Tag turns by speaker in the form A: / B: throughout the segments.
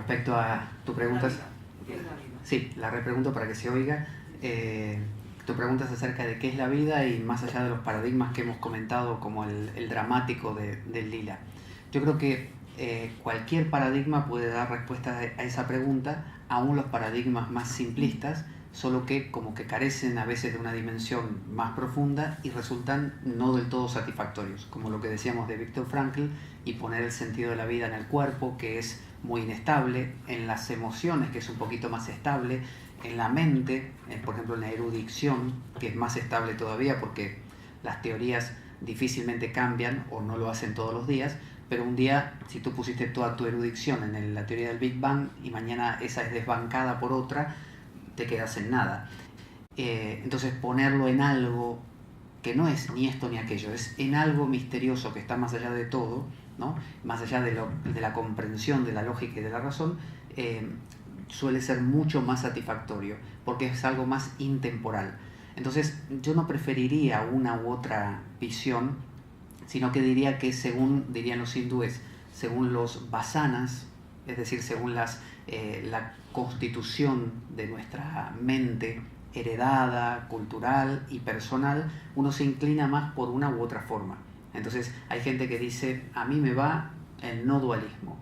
A: respecto a tu pregunta,
B: ¿Qué es la vida?
A: sí, la repregunto para que se oiga. Tu pregunta es acerca de qué es la vida y más allá de los paradigmas que hemos comentado, como el dramático del lila. Yo creo que cualquier paradigma puede dar respuesta a esa pregunta, aún los paradigmas más simplistas, solo que como que carecen a veces de una dimensión más profunda y resultan no del todo satisfactorios, como lo que decíamos de Viktor Frankl, y poner el sentido de la vida en el cuerpo, que es muy inestable, en las emociones, que es un poquito más estable, en la mente, por ejemplo en la erudición, que es más estable todavía porque las teorías difícilmente cambian o no lo hacen todos los días, pero un día, si tú pusiste toda tu erudición en la teoría del Big Bang y mañana esa es desbancada por otra, te quedas en nada. Entonces ponerlo en algo que no es ni esto ni aquello, es en algo misterioso que está más allá de todo, ¿no? Más allá de la comprensión de la lógica y de la razón, suele ser mucho más satisfactorio, porque es algo más intemporal. Entonces yo no preferiría una u otra visión, sino que diría que según, dirían los hindúes, según los vasanas, es decir, según la constitución de nuestra mente heredada, cultural y personal, uno se inclina más por una u otra forma. Entonces hay gente que dice, a mí me va el no dualismo,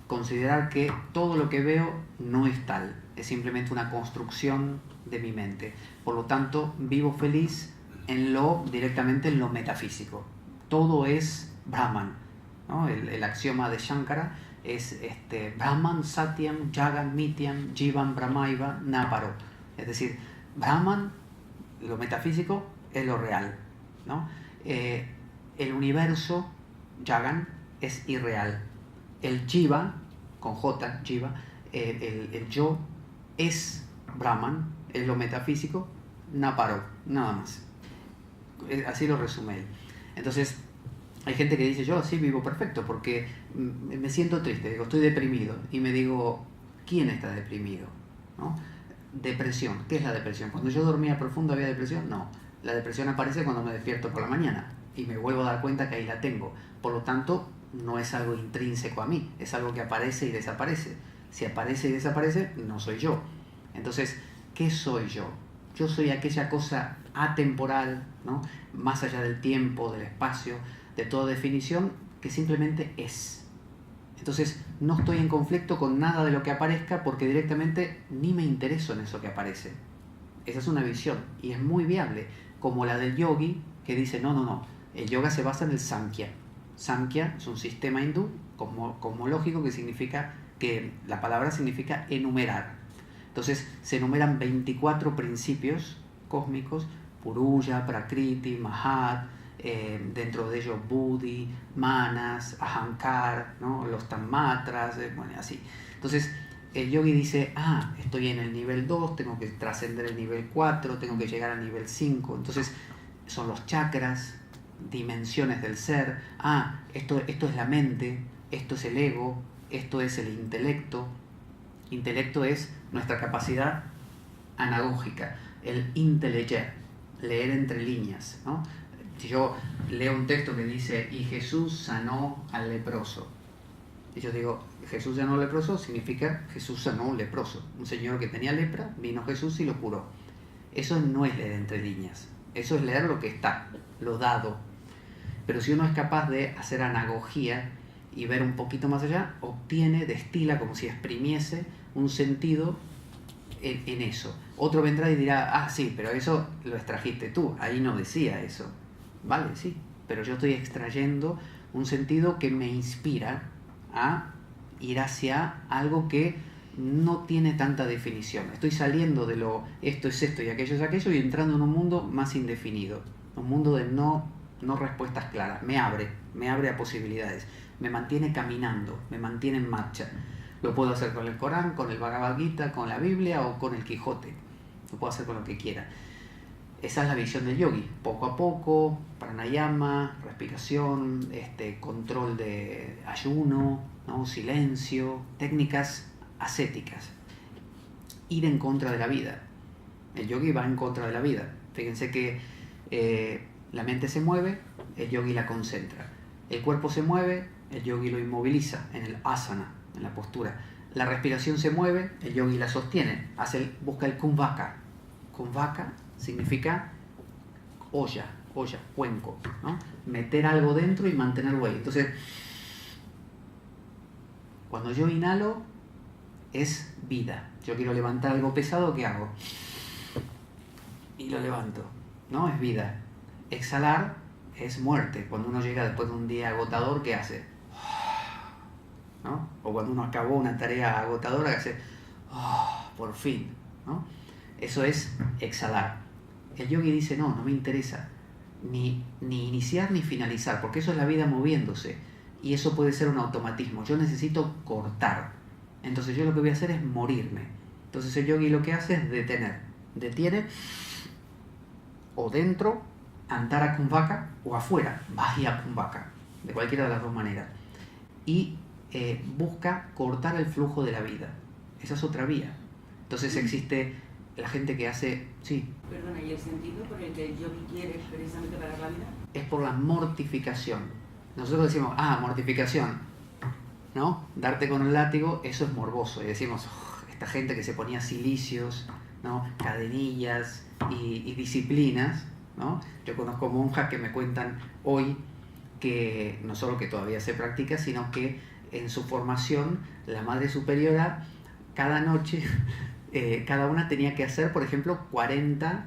A: considerar que todo lo que veo no es tal, es simplemente una construcción de mi mente. Por lo tanto, vivo feliz directamente en lo metafísico. Todo es Brahman, ¿no? El axioma de Shankara es Brahman, Satyam, Jagan, Mityam, Jivan, Brahmaiva, Naparo. Es decir, Brahman, lo metafísico, es lo real, ¿no? El universo, Jagan, es irreal. El Jiva, con J, Jiva, el yo, es Brahman, es lo metafísico, Naparo, nada más. Así lo resume él. Entonces, hay gente que dice, yo así vivo perfecto, porque me siento triste, digo, estoy deprimido, y me digo, ¿quién está deprimido? ¿No? Depresión, ¿qué es la depresión? Cuando yo dormía profundo había depresión, no. La depresión aparece cuando me despierto por la mañana, y me vuelvo a dar cuenta que ahí la tengo. Por lo tanto, no es algo intrínseco a mí, es algo que aparece y desaparece. Si aparece y desaparece, no soy yo. Entonces, ¿qué soy yo? Yo soy aquella cosa atemporal, ¿no? Más allá del tiempo, del espacio, de toda definición, que simplemente es. Entonces no estoy en conflicto con nada de lo que aparezca porque directamente ni me intereso en eso que aparece. Esa es una visión y es muy viable, como la del yogi que dice no, el yoga se basa en el Samkhya. Samkhya es un sistema hindú cosmológico que significa, que la palabra significa enumerar. Entonces se enumeran 24 principios cósmicos, Puruya, Prakriti, Mahat, dentro de ellos Buddhi, Manas, Ahankar, ¿no? Los Tanmatras, bueno, así. Entonces el yogi dice, estoy en el nivel 2, tengo que trascender el nivel 4, tengo que llegar al nivel 5. Entonces son los chakras, dimensiones del ser. Esto es la mente, esto es el ego, esto es el intelecto. Intelecto es nuestra capacidad anagógica, el inteleger, leer entre líneas, ¿no? Si yo leo un texto que dice, y Jesús sanó al leproso, y yo digo, Jesús sanó al leproso, significa Jesús sanó a un leproso. Un señor que tenía lepra, vino Jesús y lo curó. Eso no es leer entre líneas, eso es leer lo que está, lo dado. Pero si uno es capaz de hacer anagogía y ver un poquito más allá, destila como si exprimiese un sentido en eso. Otro vendrá y dirá, sí, pero eso lo extrajiste tú, ahí no decía eso. Vale, sí, pero yo estoy extrayendo un sentido que me inspira a ir hacia algo que no tiene tanta definición. Estoy saliendo de esto es esto y aquello es aquello y entrando en un mundo más indefinido, un mundo de no respuestas claras. Me abre a posibilidades, me mantiene caminando, me mantiene en marcha. Lo puedo hacer con el Corán, con el Bhagavad Gita, con la Biblia o con el Quijote. Lo puedo hacer con lo que quiera. Esa es la visión del yogi, poco a poco, pranayama, respiración, control de ayuno, ¿no? Silencio, técnicas ascéticas. Ir en contra de la vida. El yogi va en contra de la vida. Fíjense que la mente se mueve, el yogi la concentra. El cuerpo se mueve, el yogi lo inmoviliza en el asana, en la postura. La respiración se mueve, el yogi la sostiene, busca el kumbhaka. Kumbhaka significa olla, cuenco, ¿no? Meter algo dentro y mantenerlo ahí. Entonces, cuando yo inhalo, es vida. Yo quiero levantar algo pesado, ¿qué hago? Y lo levanto, ¿no? Es vida. Exhalar es muerte. Cuando uno llega después de un día agotador, ¿qué hace? ¿No? O cuando uno acabó una tarea agotadora, ¿qué hace? Por fin, ¿no? Eso es exhalar. El yogi dice, no me interesa ni iniciar ni finalizar, porque eso es la vida moviéndose, y eso puede ser un automatismo. Yo necesito cortar. Entonces yo lo que voy a hacer es morirme. Entonces el yogi lo que hace es detener. Detiene, o dentro, Antara Kumbhaka, o afuera, Bahya Kumbhaka, de cualquiera de las dos maneras. Y busca cortar el flujo de la vida. Esa es otra vía. Entonces existe la gente que hace... Sí.
B: Perdona, ¿y el sentido por el que el yogi quiere precisamente parar la vida?
A: Es por la mortificación. Nosotros decimos, mortificación, ¿no? Darte con un látigo, eso es morboso. Y decimos, esta gente que se ponía cilicios, ¿no? Cadenillas y disciplinas, ¿no? Yo conozco monjas que me cuentan hoy que no solo que todavía se practica, sino que en su formación la Madre Superiora cada noche, cada una tenía que hacer, por ejemplo, 40,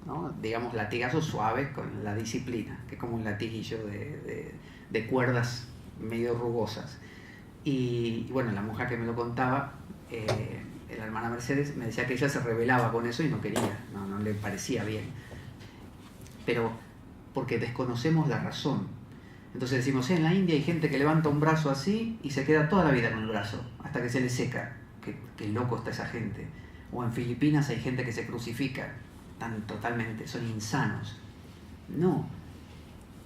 A: ¿no? digamos, latigazos suaves con la disciplina, que es como un latiguillo de cuerdas medio rugosas. Y bueno, la monja que me lo contaba, la hermana Mercedes, me decía que ella se rebelaba con eso y no quería, no le parecía bien. Pero porque desconocemos la razón. Entonces decimos, en la India hay gente que levanta un brazo así y se queda toda la vida con el brazo, hasta que se le seca. Qué loco está esa gente. O en Filipinas hay gente que se crucifica, totalmente, son insanos. No,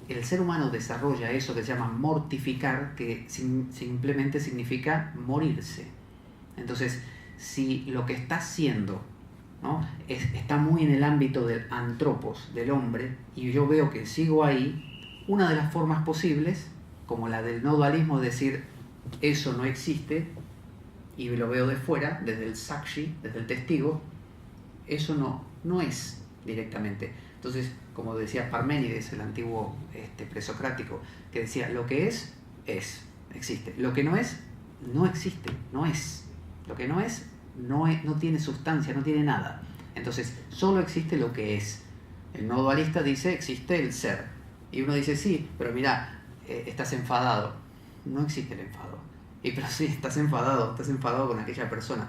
A: el ser humano desarrolla eso que se llama mortificar, que simplemente significa morirse. Entonces, si lo que está haciendo, ¿no? está muy en el ámbito del antropos, del hombre, y yo veo que sigo ahí, una de las formas posibles, como la del no dualismo, es decir, eso no existe, y lo veo de fuera, desde el sakshi, desde el testigo, eso no es directamente. Entonces, como decía Parménides, el antiguo presocrático, que decía, lo que es, existe. Lo que no es, no existe, no es. Lo que no tiene sustancia, no tiene nada. Entonces, solo existe lo que es. El no dualista dice, existe el ser. Y uno dice, sí, pero mira, estás enfadado. No existe el enfado. Pero sí, estás enfadado con aquella persona.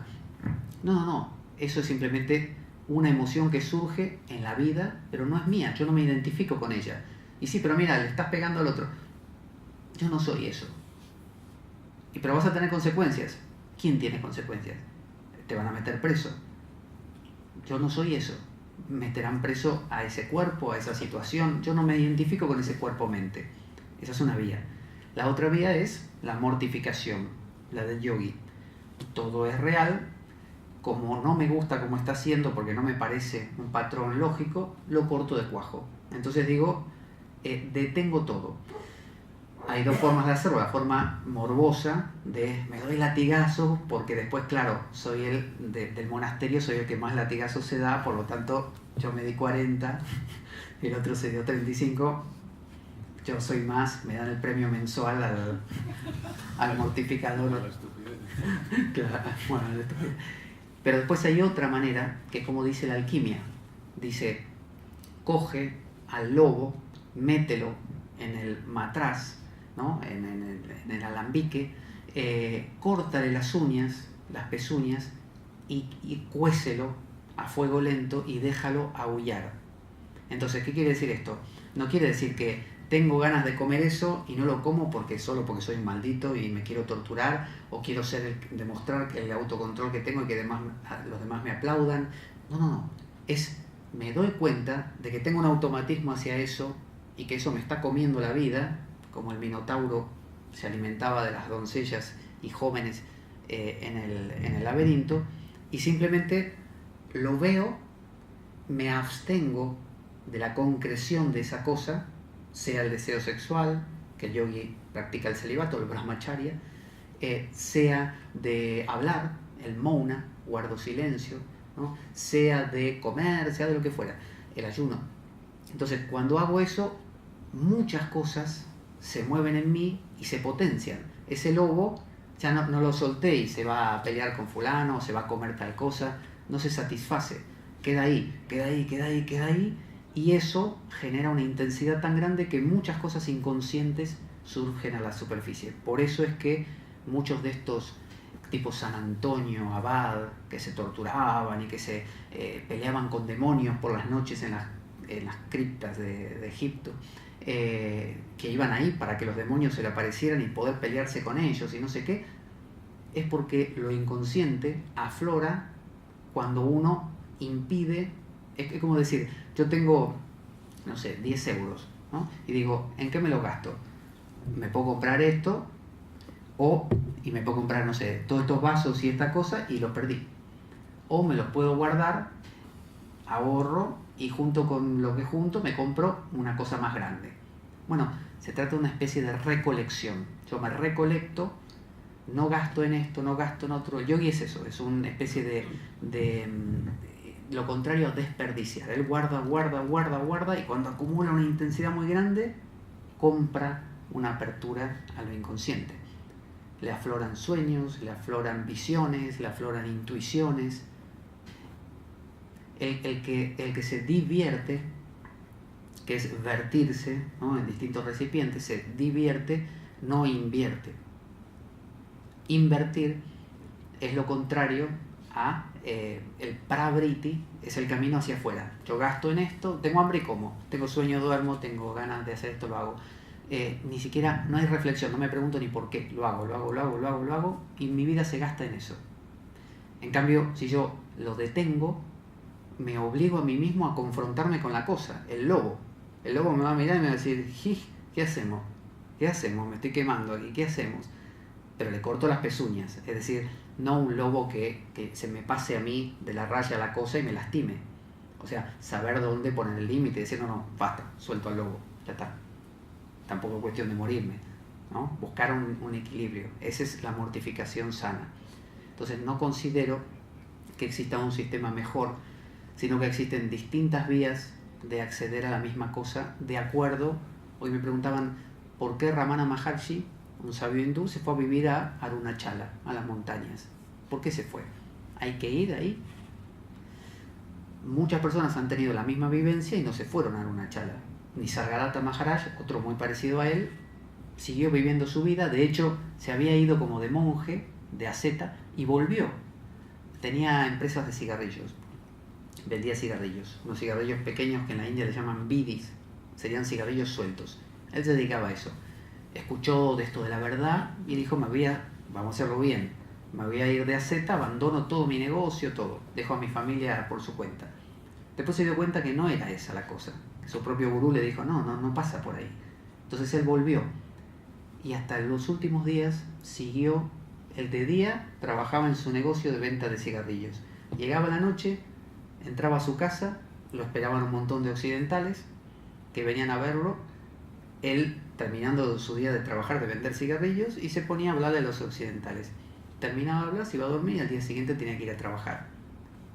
A: No, eso es simplemente una emoción que surge en la vida, pero no es mía, yo no me identifico con ella. Y sí, pero mira, le estás pegando al otro. Yo no soy eso. Pero vas a tener consecuencias. ¿Quién tiene consecuencias? Te van a meter preso. Yo no soy eso. Meterán preso a ese cuerpo, a esa situación. Yo no me identifico con ese cuerpo-mente. Esa es una vía. La otra vía es la mortificación, la del yogi. Todo es real. Como no me gusta como está haciendo, porque no me parece un patrón lógico, lo corto de cuajo. Entonces digo, detengo todo. Hay dos formas de hacerlo. La forma morbosa, de me doy latigazos, porque después, claro, soy del monasterio, soy el que más latigazos se da, por lo tanto, yo me di 40, el otro se dio 35, yo soy más, me dan el premio mensual al mortificador. Claro, bueno, pero después hay otra manera, que es como dice la alquimia. Dice, coge al lobo, mételo en el matraz, ¿no? en el alambique, córtale las uñas, las pezuñas, y cuécelo a fuego lento y déjalo aullar. Entonces, ¿qué quiere decir esto? No quiere decir que tengo ganas de comer eso y no lo como solo porque soy un maldito y me quiero torturar, o quiero demostrar que el autocontrol que tengo y que los demás me aplaudan. No. Me doy cuenta de que tengo un automatismo hacia eso y que eso me está comiendo la vida, como el Minotauro se alimentaba de las doncellas y jóvenes en el laberinto, y simplemente lo veo, me abstengo de la concreción de esa cosa, sea el deseo sexual, que el yogi practica el celibato, el brahmacharya, sea de hablar, el mouna, guardo silencio, ¿no? Sea de comer, sea de lo que fuera, el ayuno. Entonces, cuando hago eso, muchas cosas se mueven en mí y se potencian. Ese lobo ya no lo solté y se va a pelear con fulano, o se va a comer tal cosa, no se satisface, queda ahí, queda ahí, queda ahí, queda ahí, y eso genera una intensidad tan grande que muchas cosas inconscientes surgen a la superficie. Por eso es que muchos de estos tipo San Antonio, Abad, que se torturaban y que se peleaban con demonios por las noches en las criptas de Egipto, que iban ahí para que los demonios se le aparecieran y poder pelearse con ellos y no sé qué, es porque lo inconsciente aflora cuando uno impide. Es como decir, yo tengo, no sé, 10 euros, ¿no? Y digo, ¿en qué me lo gasto? Me puedo comprar esto, y me puedo comprar, no sé, todos estos vasos y esta cosa, y los perdí. O me los puedo guardar, ahorro, y junto con lo que junto me compro una cosa más grande. Bueno, se trata de una especie de recolección. Yo me recolecto, no gasto en esto, no gasto en otro. El yogi es eso, es una especie de lo contrario a desperdiciar. Él guarda, y cuando acumula una intensidad muy grande, compra una apertura a lo inconsciente. Le afloran sueños, le afloran visiones, le afloran intuiciones. El que se divierte, que es vertirse, ¿no?, en distintos recipientes, se divierte, no invierte. Invertir es lo contrario a el pravriti, es el camino hacia afuera. Yo gasto en esto, tengo hambre y como, tengo sueño, duermo, tengo ganas de hacer esto, lo hago. Ni siquiera, no hay reflexión, no me pregunto ni por qué, lo hago, y mi vida se gasta en eso. En cambio, si yo lo detengo, me obligo a mí mismo a confrontarme con la cosa. El lobo me va a mirar y me va a decir, ¿qué hacemos? ¿Qué hacemos? Me estoy quemando aquí, ¿qué hacemos? Pero le corto las pezuñas, es decir, no un lobo que se me pase a mí de la raya la cosa y me lastime. O sea, saber dónde poner el límite, decir, no, basta, suelto al lobo, ya está. Tampoco es cuestión de morirme, ¿no? Buscar un equilibrio. Esa es la mortificación sana. Entonces no considero que exista un sistema mejor, sino que existen distintas vías de acceder a la misma cosa de acuerdo. Hoy me preguntaban por qué Ramana Maharshi, un sabio hindú, se fue a vivir a Arunachala, a las montañas. ¿Por qué se fue? Hay que ir ahí. Muchas personas han tenido la misma vivencia y no se fueron a Arunachala. Nisargadatta Maharaj, otro muy parecido a él, siguió viviendo su vida. De hecho, se había ido como de monje, de asceta, y volvió. Tenía empresas de cigarrillos. Vendía cigarrillos. Unos cigarrillos pequeños que en la India le llaman bidis. Serían cigarrillos sueltos. Él se dedicaba a eso. Escuchó de esto de la verdad y dijo, vamos a hacerlo bien. Me voy a ir de asceta, abandono todo mi negocio, todo. Dejo a mi familia por su cuenta. Después se dio cuenta que no era esa la cosa. Su propio gurú le dijo, no pasa por ahí. Entonces él volvió. Y hasta los últimos días siguió. El de día trabajaba en su negocio de venta de cigarrillos. Llegaba la noche, entraba a su casa, lo esperaban un montón de occidentales que venían a verlo. Él, terminando su día de trabajar, de vender cigarrillos, y se ponía a hablar de los occidentales. Terminaba de hablar, se iba a dormir y al día siguiente tenía que ir a trabajar.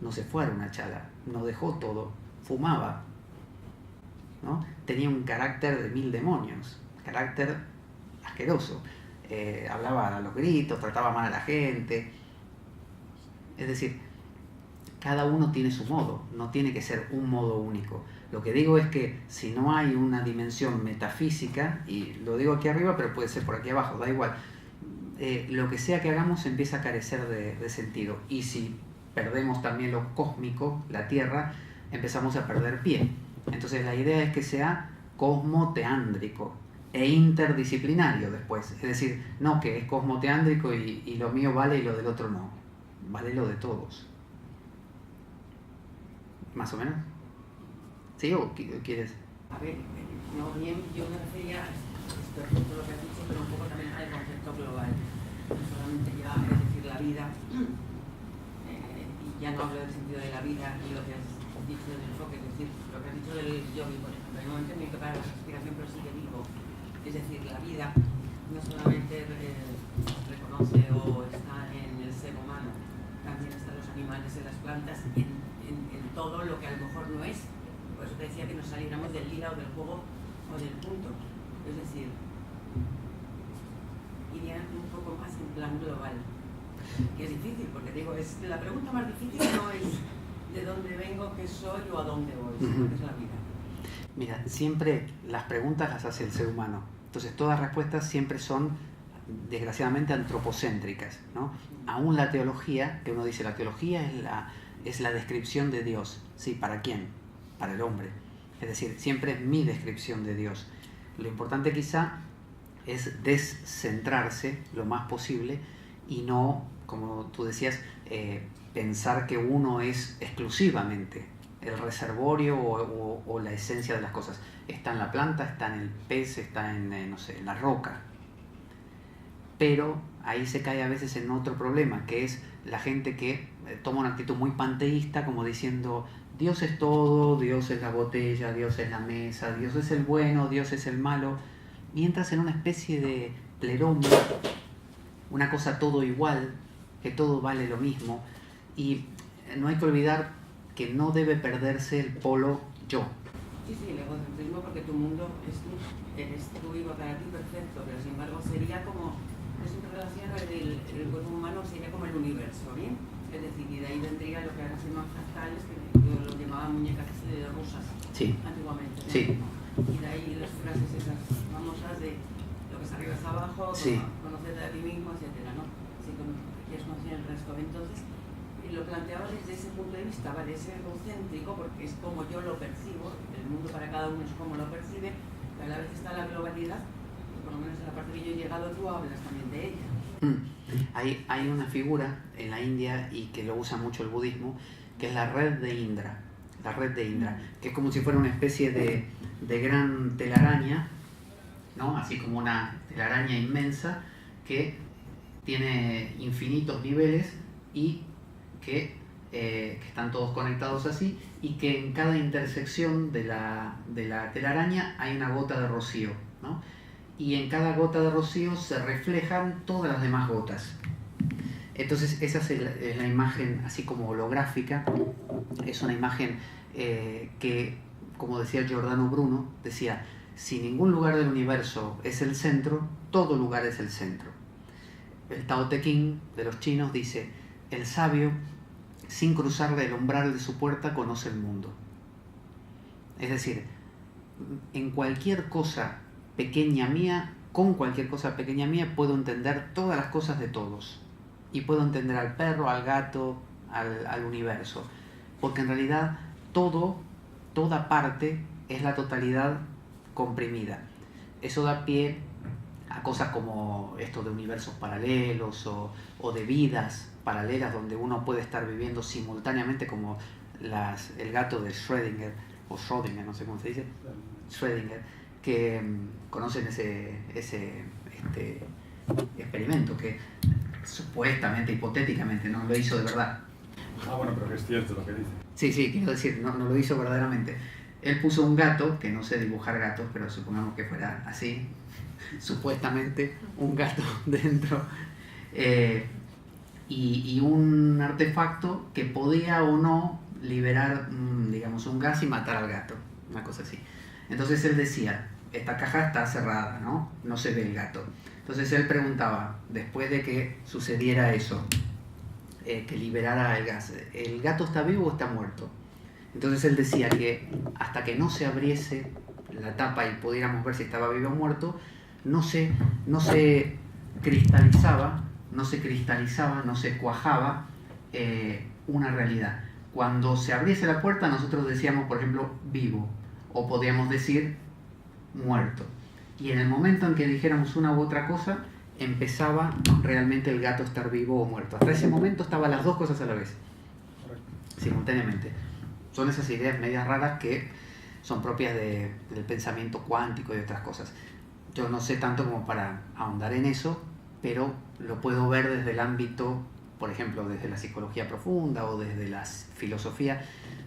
A: No se fue a Arunachala, no dejó todo, fumaba, ¿no? Tenía un carácter de 1000 demonios, carácter asqueroso. Hablaba a los gritos, trataba mal a la gente. Es decir, cada uno tiene su modo, no tiene que ser un modo único. Lo que digo es que si no hay una dimensión metafísica, y lo digo aquí arriba, pero puede ser por aquí abajo, da igual, lo que sea que hagamos empieza a carecer de sentido. Y si perdemos también lo cósmico, la Tierra, empezamos a perder pie. Entonces la idea es que sea cosmoteándrico e interdisciplinario después. Es decir, no que es cosmoteándrico y lo mío vale y lo del otro no. Vale lo de todos. ¿Más o menos? ¿Sí o quieres?
B: A ver, no bien, yo me refería a esto, lo que has dicho, pero un poco también al concepto global. No solamente ya, es decir, la vida, y ya no hablo del sentido de la vida y lo que has dicho del enfoque, es decir, lo que has dicho del yogi, por ejemplo. En un momento me toca la respiración, pero sí que digo, es decir, la vida no solamente reconoce o está en el ser humano, también están los animales, en las plantas, en todo lo que a lo mejor no es. Por eso te decía que nos saliéramos del lila o del juego o del punto. Es decir, iría un poco más en plan global, que es difícil, porque digo, la pregunta más difícil no es de dónde vengo, qué soy o a dónde voy, sino que es la vida.
A: Mira, siempre las preguntas las hace el ser humano. Entonces todas las respuestas siempre son, desgraciadamente, antropocéntricas, ¿no? Aún la teología, que uno dice, la teología es la descripción de Dios. Sí, ¿para quién? Para el hombre. Es decir, siempre es mi descripción de Dios. Lo importante quizá es descentrarse lo más posible y no, como tú decías, pensar que uno es exclusivamente el reservorio o la esencia de las cosas. Está en la planta, está en el pez, está en, no sé, en la roca. Pero ahí se cae a veces en otro problema, que es la gente que toma una actitud muy panteísta, como diciendo, Dios es todo, Dios es la botella, Dios es la mesa, Dios es el bueno, Dios es el malo, y entras en una especie de pleroma, una cosa todo igual, que todo vale lo mismo, y no hay que olvidar que no debe perderse el polo yo.
B: Sí, el egocentrismo, porque tu mundo es tú, eres tú y para ti perfecto, pero sin embargo sería como, es una relación el cuerpo humano sería como el universo, ¿bien? Es decir, y de ahí vendría lo que ahora se llaman fractales, que yo lo llamaba muñecas rusas,
A: sí,
B: antiguamente, ¿no?
A: Sí.
B: Y de ahí las frases esas famosas de lo que es arriba es abajo,
A: Sí.
B: conocerte a ti mismo, etcétera, ¿no? Si quieres conocer el resto. Entonces, lo planteaba desde ese punto de vista, ¿vale? Ese egocéntrico, porque es como yo lo percibo, el mundo para cada uno es como lo percibe, pero a la vez está la globalidad, y por lo menos en la parte que yo he llegado tú hablas también de ella.
A: Hay una figura en la India y que lo usa mucho el budismo, que es la red de Indra, que es como si fuera una especie de gran telaraña, ¿no? Así como una telaraña inmensa que tiene infinitos niveles y que están todos conectados así, y que en cada intersección de la telaraña hay una gota de rocío, ¿no? Y en cada gota de rocío se reflejan todas las demás gotas. Entonces esa es la imagen así como holográfica, es una imagen que, como decía Giordano Bruno, decía, si ningún lugar del universo es el centro, todo lugar es el centro. El Tao Te Ching de los chinos dice, el sabio, sin cruzarle el umbral de su puerta, conoce el mundo. Es decir, en cualquier cosa pequeña mía, con cualquier cosa pequeña mía, puedo entender todas las cosas de todos. Y puedo entender al perro, al gato, al universo. Porque en realidad toda parte es la totalidad comprimida. Eso da pie a cosas como esto de universos paralelos o de vidas paralelas donde uno puede estar viviendo simultáneamente, como el gato de Schrödinger, o Schrödinger, no sé cómo se dice, Schrödinger, que conocen ese experimento que supuestamente, hipotéticamente, no lo hizo de verdad.
C: Bueno, pero que es cierto lo que dice.
A: Sí, quiero decir, no lo hizo verdaderamente. Él puso un gato, que no sé dibujar gatos, pero supongamos que fuera así, supuestamente un gato dentro, y un artefacto que podía o no liberar, digamos, un gas y matar al gato, una cosa así. Entonces él decía, esta caja está cerrada, ¿no? No se ve el gato. Entonces él preguntaba, después de que sucediera eso, que liberara el gas, ¿el gato está vivo o está muerto? Entonces él decía que hasta que no se abriese la tapa y pudiéramos ver si estaba vivo o muerto, no se cristalizaba, no se cuajaba una realidad. Cuando se abriese la puerta, nosotros decíamos, por ejemplo, vivo, o podíamos decir muerto. Y en el momento en que dijéramos una u otra cosa, empezaba realmente el gato a estar vivo o muerto. Hasta ese momento estaban las dos cosas a la vez, simultáneamente. Son esas ideas medias raras que son propias del pensamiento cuántico y otras cosas. Yo no sé tanto como para ahondar en eso, pero lo puedo ver desde el ámbito, por ejemplo, desde la psicología profunda o desde la filosofía,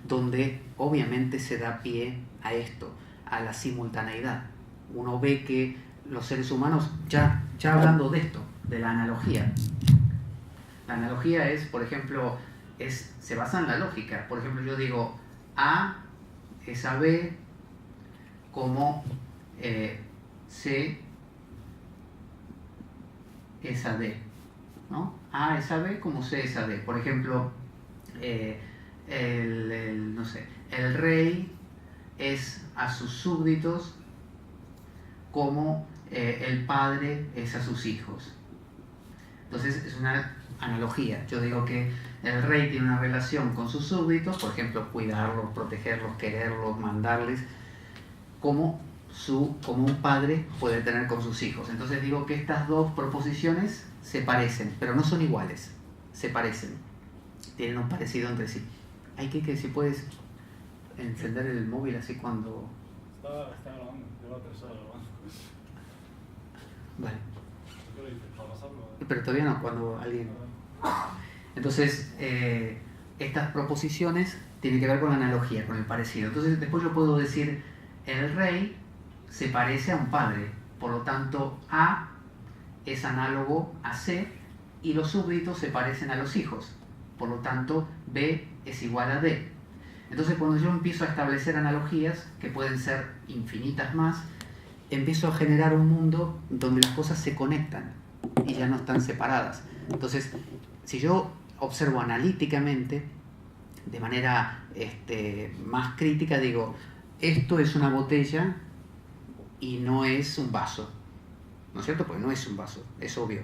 A: donde obviamente se da pie a esto, a la simultaneidad. Uno ve que los seres humanos, ya hablando de esto, de la analogía. La analogía es, por ejemplo, se basa en la lógica. Por ejemplo, yo digo A es a B como C es a D, ¿no? A es a B como C es a D. Por ejemplo, no sé, el rey es a sus súbditos como el padre es a sus hijos. Entonces es una analogía. Yo digo que el rey tiene una relación con sus súbditos, por ejemplo, cuidarlos, protegerlos, quererlos, mandarles, como un padre puede tener con sus hijos. Entonces digo que estas dos proposiciones se parecen, pero no son iguales, se parecen, tienen un parecido entre sí. Hay que si puedes encender el móvil así cuando...
C: Está grabando, lleva 3 horas grabando.
A: Vale.
C: ¿Qué le dices? ¿Para pasarlo?
A: Pero todavía no, cuando alguien... Entonces, estas proposiciones tienen que ver con la analogía, con el parecido. Entonces, después yo puedo decir, el rey se parece a un padre, por lo tanto, A es análogo a C y los súbditos se parecen a los hijos, por lo tanto, B es igual a D. Entonces, cuando yo empiezo a establecer analogías, que pueden ser infinitas más, empiezo a generar un mundo donde las cosas se conectan y ya no están separadas. Entonces, si yo observo analíticamente, de manera más crítica, digo, esto es una botella y no es un vaso, ¿no es cierto? Porque no es un vaso, es obvio.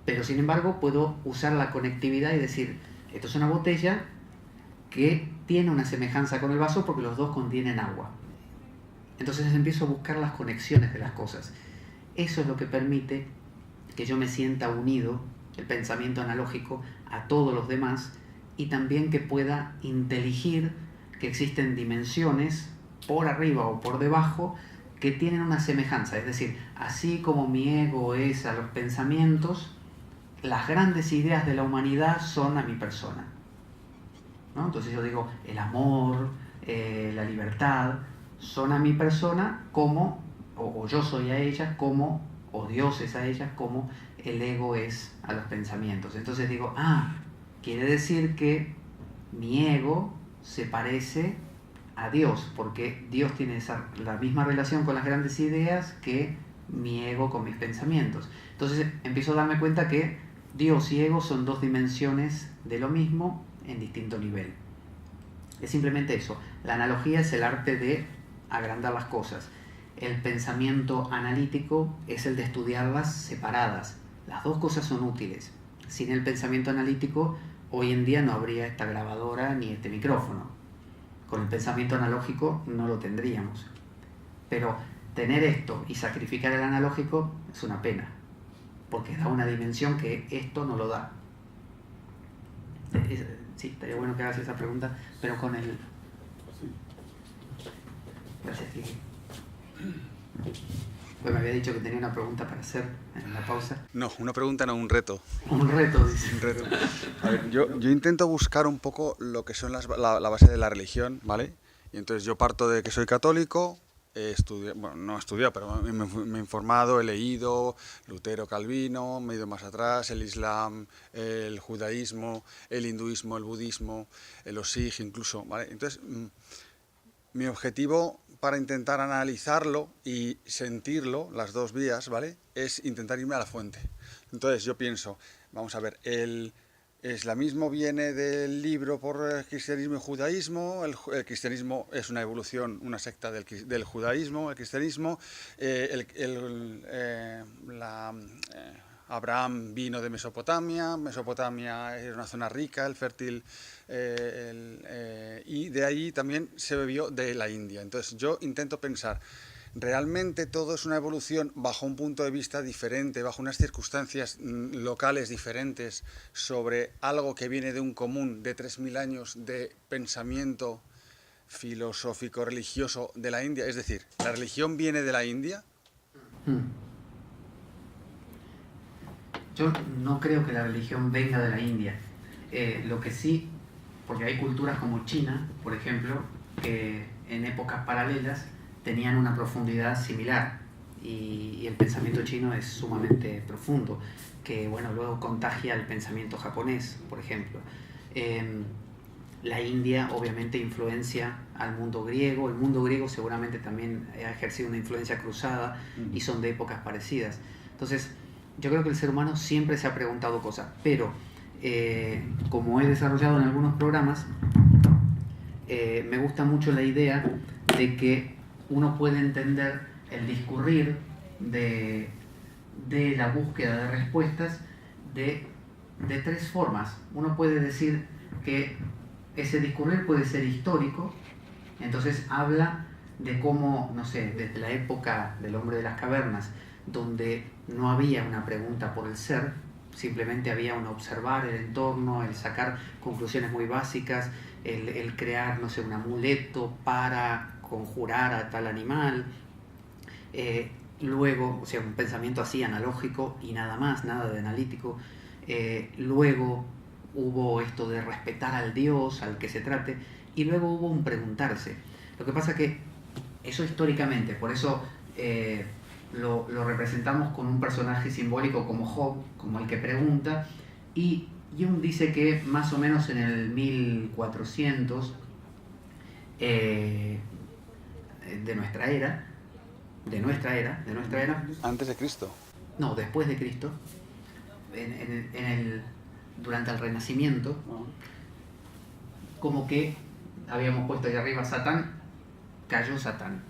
A: Pero sin embargo puedo usar la conectividad y decir, esto es una botella que tiene una semejanza con el vaso porque los dos contienen agua. Entonces empiezo a buscar las conexiones de las cosas. Eso es lo que permite que yo me sienta unido, el pensamiento analógico, a todos los demás, y también que pueda inteligir que existen dimensiones por arriba o por debajo que tienen una semejanza. Es decir, así como mi ego es a los pensamientos, las grandes ideas de la humanidad son a mi persona, ¿no? Entonces yo digo, el amor, la libertad, son a mi persona como, o yo soy a ella como, o Dios es a ella como el ego es a los pensamientos. Entonces digo, quiere decir que mi ego se parece a Dios, porque Dios tiene la misma relación con las grandes ideas que mi ego con mis pensamientos. Entonces empiezo a darme cuenta que Dios y ego son dos dimensiones de lo mismo en distinto nivel. Es simplemente eso. La analogía es el arte de agrandar las cosas. El pensamiento analítico es el de estudiarlas separadas. Las dos cosas son útiles. Sin el pensamiento analítico, hoy en día no habría esta grabadora ni este micrófono. Con el pensamiento analógico no lo tendríamos. Pero tener esto y sacrificar el analógico es una pena, porque da una dimensión que esto no lo da. Sí, estaría bueno que hagas esa pregunta, pero con el... Gracias, Kiki. Pues me había dicho que tenía una pregunta para hacer en la pausa.
D: No, una pregunta no, un reto.
A: Un reto, dice.
D: Un reto. A ver, yo intento buscar un poco lo que son la base de la religión, ¿vale? Y entonces yo parto de que soy católico, no he estudiado, pero me he informado, he leído Lutero, Calvino, me he ido más atrás, el Islam, el judaísmo, el hinduismo, el budismo, los Sikh incluso, ¿vale? Entonces, mi objetivo para intentar analizarlo y sentirlo, las dos vías, ¿vale?, es intentar irme a la fuente. Entonces yo pienso, vamos a ver, el islamismo viene del libro por el cristianismo y judaísmo, el cristianismo es una evolución, una secta del judaísmo, el cristianismo, Abraham vino de Mesopotamia, Mesopotamia es una zona rica, fértil, y de ahí también se bebió de la India. Entonces yo intento pensar, realmente todo es una evolución bajo un punto de vista diferente, bajo unas circunstancias locales diferentes, sobre algo que viene de un común de 3000 años de pensamiento filosófico, religioso de la India. Es decir, ¿la religión viene de la India?
A: Yo no creo que la religión venga de la India. Lo que sí, porque hay culturas como China, por ejemplo, que en épocas paralelas tenían una profundidad similar y el pensamiento chino es sumamente profundo, que bueno, luego contagia el pensamiento japonés, por ejemplo. La India obviamente influencia al mundo griego, el mundo griego seguramente también ha ejercido una influencia cruzada y son de épocas parecidas. Entonces, yo creo que el ser humano siempre se ha preguntado cosas, pero como he desarrollado en algunos programas, me gusta mucho la idea de que uno puede entender el discurrir de la búsqueda de respuestas de tres formas. Uno puede decir que ese discurrir puede ser histórico, entonces habla de cómo, no sé, desde la época del hombre de las cavernas, donde no había una pregunta por el ser, simplemente había un observar el entorno, el sacar conclusiones muy básicas, el crear, no sé, un amuleto para conjurar a tal animal, luego, o sea, un pensamiento así analógico y nada más, nada de analítico, luego hubo esto de respetar al Dios, al que se trate, y luego hubo un preguntarse. Lo que pasa que eso históricamente, por eso lo representamos con un personaje simbólico como Job, como el que pregunta, y Jung dice que más o menos en el 1400 de nuestra era,
D: Antes de Cristo.
A: no, después de Cristo, durante el Renacimiento, como que habíamos puesto ahí arriba Satán, cayó Satán.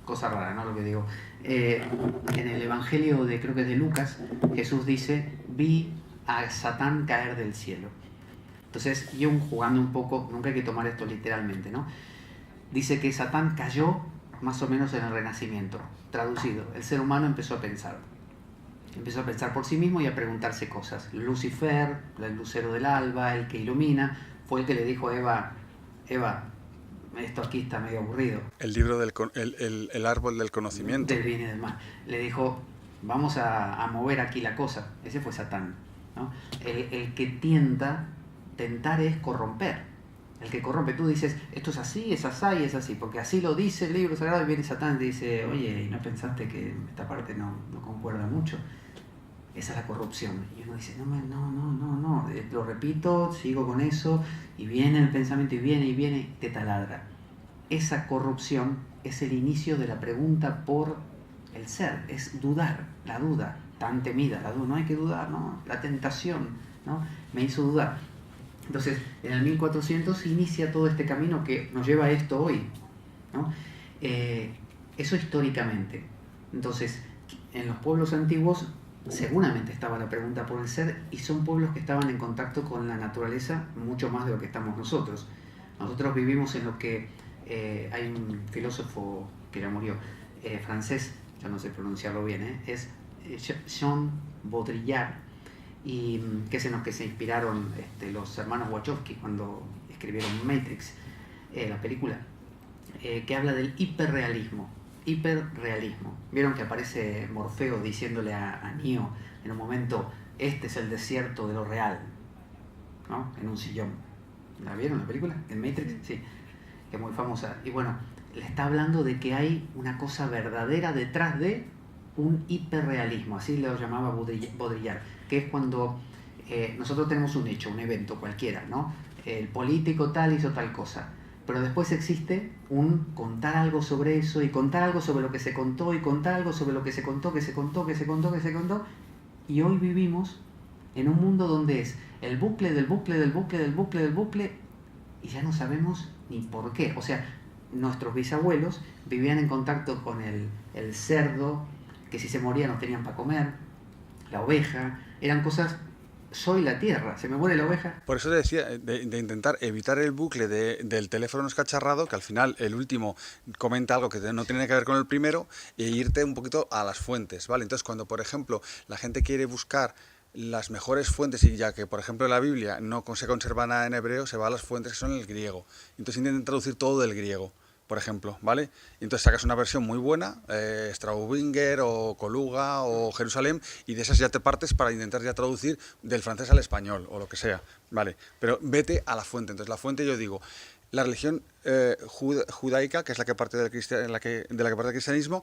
A: Cosa rara, ¿no? Lo que digo. En el Evangelio de, creo que es de Lucas, Jesús dice, vi a Satán caer del cielo. Entonces, Jung, jugando un poco, nunca hay que tomar esto literalmente, ¿no? Dice que Satán cayó más o menos en el Renacimiento. Traducido, el ser humano empezó a pensar por sí mismo y a preguntarse cosas. Lucifer, el lucero del alba, el que ilumina, fue el que le dijo a Eva, esto aquí está medio aburrido.
D: El libro el árbol del conocimiento.
A: Del bien y del mal. Le dijo, vamos a mover aquí la cosa. Ese fue Satán, ¿no? El que tentar es corromper. El que corrompe, tú dices, esto es así, es así y es así, porque así lo dice el libro sagrado, y viene Satán y te dice, oye, ¿no pensaste que esta parte no concuerda mucho? Esa es la corrupción. Y uno dice, no, lo repito, sigo con eso, y viene el pensamiento, y viene, te taladra. Esa corrupción es el inicio de la pregunta por el ser, es dudar, la duda, tan temida, la duda, no hay que dudar, ¿no? La tentación, ¿no? Me hizo dudar. Entonces, en el 1400 inicia todo este camino que nos lleva a esto hoy, ¿no? Eso históricamente. Entonces, en los pueblos antiguos seguramente estaba la pregunta por el ser, y son pueblos que estaban en contacto con la naturaleza mucho más de lo que estamos nosotros. Nosotros vivimos en lo que hay un filósofo que ya murió, francés, yo no sé pronunciarlo bien, es Jean Baudrillard, y que es en los que se inspiraron los hermanos Wachowski cuando escribieron Matrix, la película, que habla del hiperrealismo. Vieron que aparece Morfeo diciéndole a Neo en un momento, este es el desierto de lo real, ¿no? En un sillón. ¿La vieron la película? ¿En Matrix? Sí, que es muy famosa. Y bueno, le está hablando de que hay una cosa verdadera detrás de un hiperrealismo, así lo llamaba Baudrillard, que es cuando nosotros tenemos un hecho, un evento cualquiera, ¿no? El político tal hizo tal cosa, pero después existe un contar algo sobre eso, y contar algo sobre lo que se contó, y contar algo sobre lo que se contó, y hoy vivimos en un mundo donde es el bucle del bucle, y ya no sabemos ni por qué. O sea, nuestros bisabuelos vivían en contacto con el cerdo, que si se moría no tenían para comer, la oveja, eran cosas, soy la tierra, se me muere la oveja.
D: Por eso te decía, de intentar evitar el bucle del teléfono escacharrado, que al final el último comenta algo que no tiene que ver con el primero, e irte un poquito a las fuentes, ¿vale? Entonces, cuando, por ejemplo, la gente quiere buscar las mejores fuentes, y ya que, por ejemplo, en la Biblia no se conserva nada en hebreo, se va a las fuentes que son en el griego. Entonces intentan traducir todo del griego, por ejemplo, ¿vale? Y entonces sacas una versión muy buena, Straubinger o Coluga o Jerusalén, y de esas ya te partes para intentar ya traducir del francés al español o lo que sea, ¿vale? Pero vete a la fuente. Entonces la fuente, yo digo, la religión judaica, que es la que parte del de la que parte del cristianismo,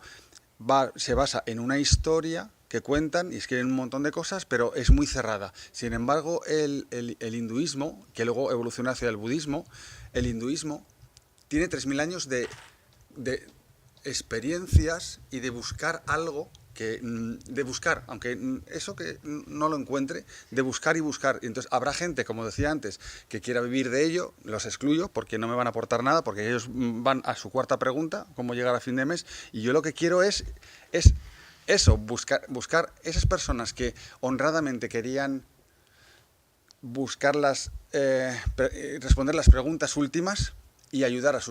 D: se basa en una historia que cuentan y escriben un montón de cosas, pero es muy cerrada. Sin embargo, el hinduismo, que luego evoluciona hacia el budismo, el hinduismo tiene 3000 años de experiencias y de buscar algo, de buscar, aunque eso que no lo encuentre, de buscar y buscar. Y entonces habrá gente, como decía antes, que quiera vivir de ello, los excluyo porque no me van a aportar nada, porque ellos van a su cuarta pregunta, cómo llegar a fin de mes, y yo lo que quiero es eso, buscar esas personas que honradamente querían buscar responder las preguntas últimas y ayudar a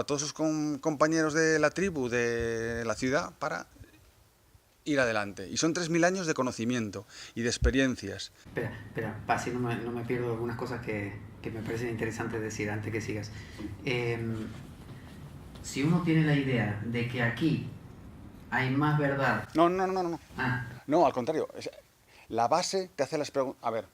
D: todos sus compañeros de la tribu, de la ciudad, para ir adelante. Y son 3000 años de conocimiento y de experiencias.
A: Espera, si no me pierdo algunas cosas que me parecen interesantes decir antes que sigas. Si uno tiene la idea de que aquí hay más verdad...
D: No.
A: Ah.
D: No, al contrario. La base te hace las preguntas... A ver,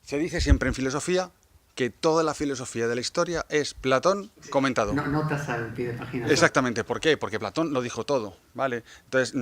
D: se dice siempre en filosofía que toda la filosofía de la historia es Platón comentado.
A: Notas al pie de página.
D: Exactamente. ¿Por qué? Porque Platón lo dijo todo, ¿vale? Entonces,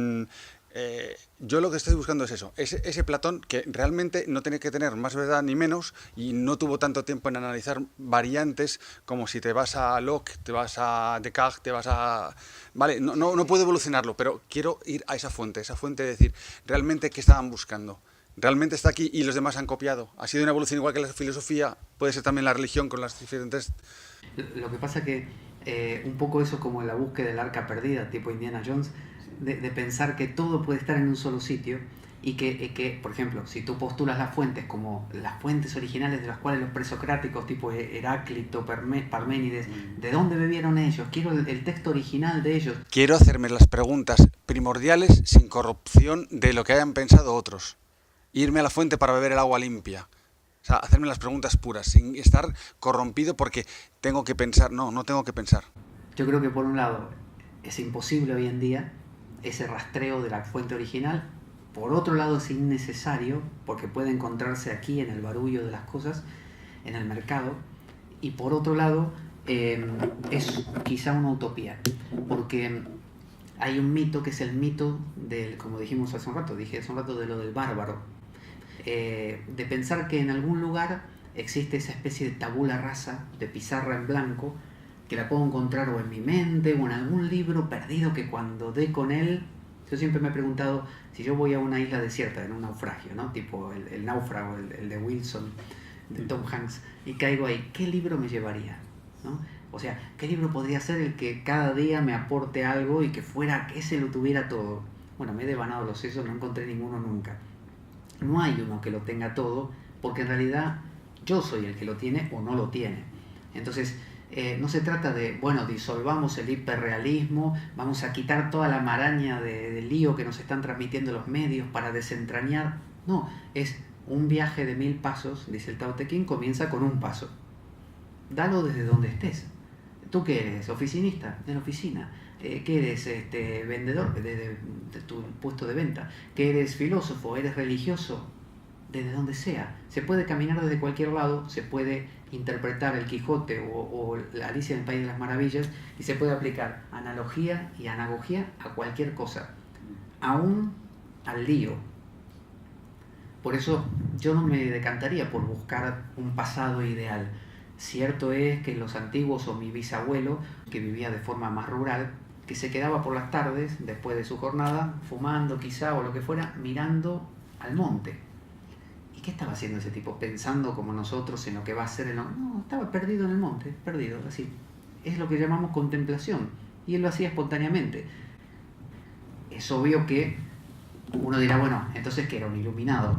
D: yo lo que estoy buscando es eso. Ese Platón que realmente no tiene que tener más verdad ni menos y no tuvo tanto tiempo en analizar variantes como si te vas a Locke, te vas a Descartes, te vas a... Vale, no puedo evolucionarlo, pero quiero ir a esa fuente de decir realmente qué estaban buscando. Realmente está aquí y los demás han copiado. Ha sido una evolución igual que la filosofía, puede ser también la religión con las diferentes...
A: Lo que pasa que un poco eso como la búsqueda del arca perdida, tipo Indiana Jones, de pensar que todo puede estar en un solo sitio y que, por ejemplo, si tú postulas las fuentes como las fuentes originales de las cuales los presocráticos tipo Heráclito, Parménides, ¿de dónde bebieron ellos? Quiero el texto original de ellos.
D: Quiero hacerme las preguntas primordiales sin corrupción de lo que hayan pensado otros. Irme a la fuente para beber el agua limpia. O sea, hacerme las preguntas puras, sin estar corrompido porque tengo que pensar. No tengo que pensar.
A: Yo creo que por un lado es imposible hoy en día ese rastreo de la fuente original. Por otro lado es innecesario porque puede encontrarse aquí en el barullo de las cosas, en el mercado. Y por otro lado es quizá una utopía. Porque hay un mito que es el mito del, como dijimos hace un rato, de lo del bárbaro. De pensar que en algún lugar existe esa especie de tabula rasa, de pizarra en blanco, que la puedo encontrar o en mi mente o en algún libro perdido que cuando dé con él... Yo siempre me he preguntado si yo voy a una isla desierta en un naufragio, ¿no? Tipo el náufrago, el de Wilson, de Tom Hanks, y caigo ahí, ¿qué libro me llevaría? ¿No? O sea, ¿qué libro podría ser el que cada día me aporte algo y que fuera, que ese lo tuviera todo? Bueno, me he devanado los sesos, no encontré ninguno nunca. No hay uno que lo tenga todo, porque en realidad yo soy el que lo tiene o no lo tiene. Entonces, no se trata de, bueno, disolvamos el hiperrealismo, vamos a quitar toda la maraña de lío que nos están transmitiendo los medios para desentrañar. No, es un viaje de 1000 pasos, dice el Tao Te Ching, comienza con un paso. Dalo desde donde estés. ¿Tú qué eres? ¿Oficinista? De la oficina. ¿Qué eres? ¿Vendedor? De tu puesto de venta. ¿Qué eres? ¿Filósofo? ¿Eres religioso? Desde donde sea. Se puede caminar desde cualquier lado, se puede interpretar el Quijote o la Alicia en el País de las Maravillas y se puede aplicar analogía y anagogía a cualquier cosa, aún al lío. Por eso yo no me decantaría por buscar un pasado ideal. Cierto es que los antiguos, o mi bisabuelo, que vivía de forma más rural, que se quedaba por las tardes, después de su jornada, fumando quizá o lo que fuera, mirando al monte. ¿Y qué estaba haciendo ese tipo? Pensando como nosotros en lo que va a ser el... No, estaba perdido en el monte, perdido, así. Es lo que llamamos contemplación. Y él lo hacía espontáneamente. Es obvio que uno dirá, bueno, entonces que era un iluminado.